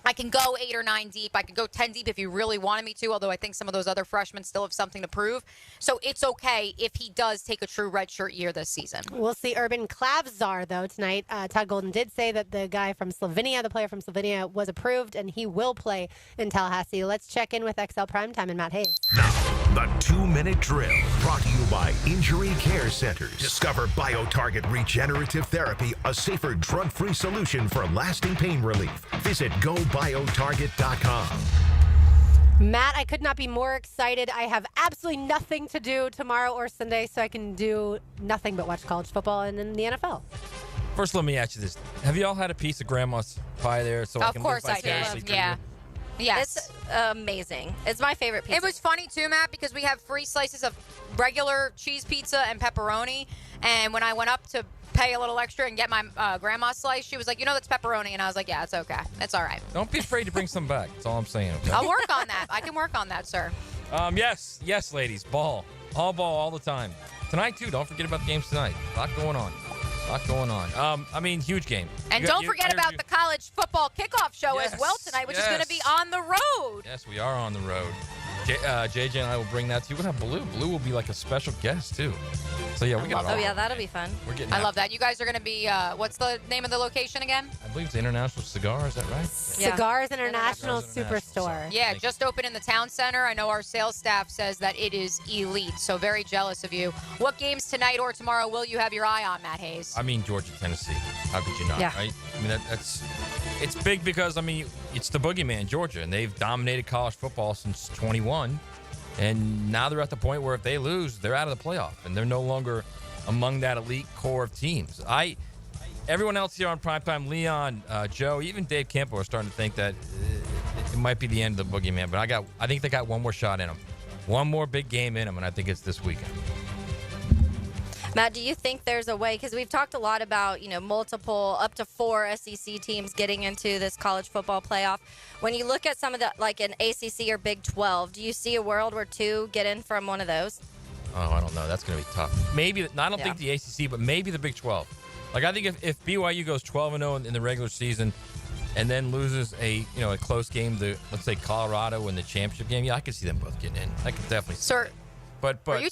I can go 8 or 9 deep. I could go 10 deep if you really wanted me to, although I think some of those other freshmen still have something to prove. So it's okay if he does take a true redshirt year this season. We'll see Urban Klavzar, though, tonight. Todd Golden did say that the guy from Slovenia, the player from Slovenia, was approved, and he will play in Tallahassee. Let's check in with XL Primetime and Matt Hayes. Now, the 2-minute drill brought to you by Injury Care Centers. Discover BioTarget Regenerative Therapy, a safer drug-free solution for lasting pain relief. Visit GoBioTarget.com. Matt, I could not be more excited. I have absolutely nothing to do tomorrow or Sunday, so I can do nothing but watch college football and in the NFL. First, let me ask you this. Have you all had a piece of Grandma's pie there? So I Of can course live I vicariously did. through Yeah. you? Yes. It's amazing. It's my favorite pizza. It was funny, too, Matt, because we have free slices of regular cheese pizza and pepperoni. And when I went up to pay a little extra and get my grandma's slice, she was like, that's pepperoni. And I was like, yeah, it's okay. It's all right. Don't be afraid to bring some back. That's all I'm saying. Okay? I'll work on that. I can work on that, sir. Yes, ladies. Ball. All ball all the time. Tonight, too. Don't forget about the games tonight. A lot going on. Huge game. And don't forget about the college football kickoff show as well tonight, which is going to be on the road. Yes, we are on the road. JJ and I will bring that to you. We'll have Blue. Blue will be like a special guest, too. So, yeah, we got it all. Oh, yeah, that'll be fun. We're getting I love that. You guys are going to be, what's the name of the location again? I believe it's International Cigar. Is that right? Cigars International Superstore. Yeah, just opened in the town center. I know our sales staff says that it is elite, so very jealous of you. What games tonight or tomorrow will you have your eye on, Matt Hayes? Georgia, Tennessee. How could you not, Yeah. right? It's big because, it's the boogeyman, Georgia, and they've dominated college football since 21. And now they're at the point where if they lose, they're out of the playoff, and they're no longer among that elite core of teams. Everyone else here on Primetime, Leon, Joe, even Dave Campo are starting to think that it might be the end of the boogeyman. But I think they got one more shot in them, one more big game in them, and I think it's this weekend. Matt, do you think there's a way, because we've talked a lot about, multiple, up to 4 SEC teams getting into this college football playoff. When you look at some of the, like an ACC or Big 12, do you see a world where 2 get in from one of those? Oh, I don't know. That's going to be tough. Maybe, I don't think the ACC, but maybe the Big 12. Like, I think if BYU goes 12-0 in the regular season and then loses a close game to, let's say, Colorado in the championship game, I could see them both getting in. I could definitely see Sir, that. But Are you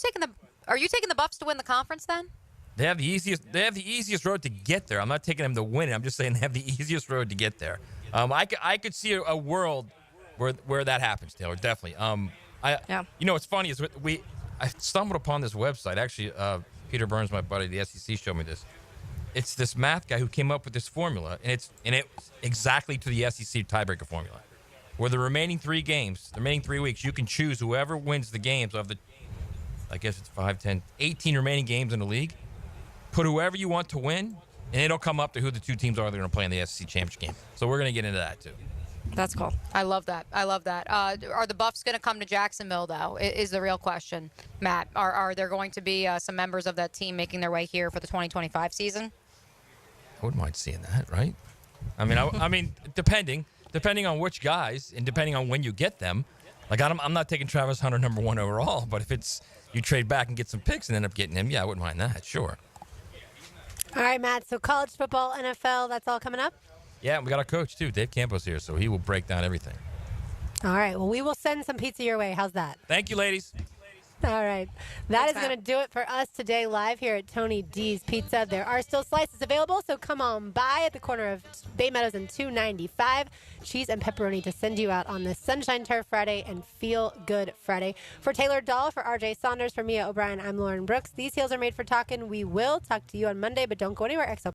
taking the Buffs to win the conference then? They have the easiest road to get there. I'm not taking them to win it. I'm just saying they have the easiest road to get there. I could see a world where that happens, Taylor. Definitely. What's funny is I stumbled upon this website. Actually, Peter Burns, my buddy, the SEC, showed me this. It's this math guy who came up with this formula, and it's exactly to the SEC tiebreaker formula, where the remaining 3 weeks, you can choose whoever wins the games of the, I guess it's 5, 10, 18 remaining games in the league. put whoever you want to win, and it'll come up to who the two teams are that are going to play in the SEC championship game. So we're going to get into that too. That's cool. I love that. Are the Buffs going to come to Jacksonville, though, is the real question, Matt. Are there going to be some members of that team making their way here for the 2025 season? I wouldn't mind seeing that, right? I mean, depending on which guys and depending on when you get them. Like, I'm not taking Travis Hunter number 1 overall, but if it's you trade back and get some picks and end up getting him, yeah, I wouldn't mind that, sure. All right, Matt. So college football, NFL, that's all coming up? Yeah, we got our coach, too, Dave Campos here, so he will break down everything. All right. Well, we will send some pizza your way. How's that? Thank you, ladies. All right. That is going to do it for us today live here at Tony D's Pizza. There are still slices available, so come on by at the corner of Bay Meadows and 295. Cheese and pepperoni to send you out on this Sunshine Turf Friday and Feel Good Friday. For Taylor Dahl, for RJ Saunders, for Mia O'Brien, I'm Lauren Brooks. These heels are made for talking. We will talk to you on Monday, but don't go anywhere. XO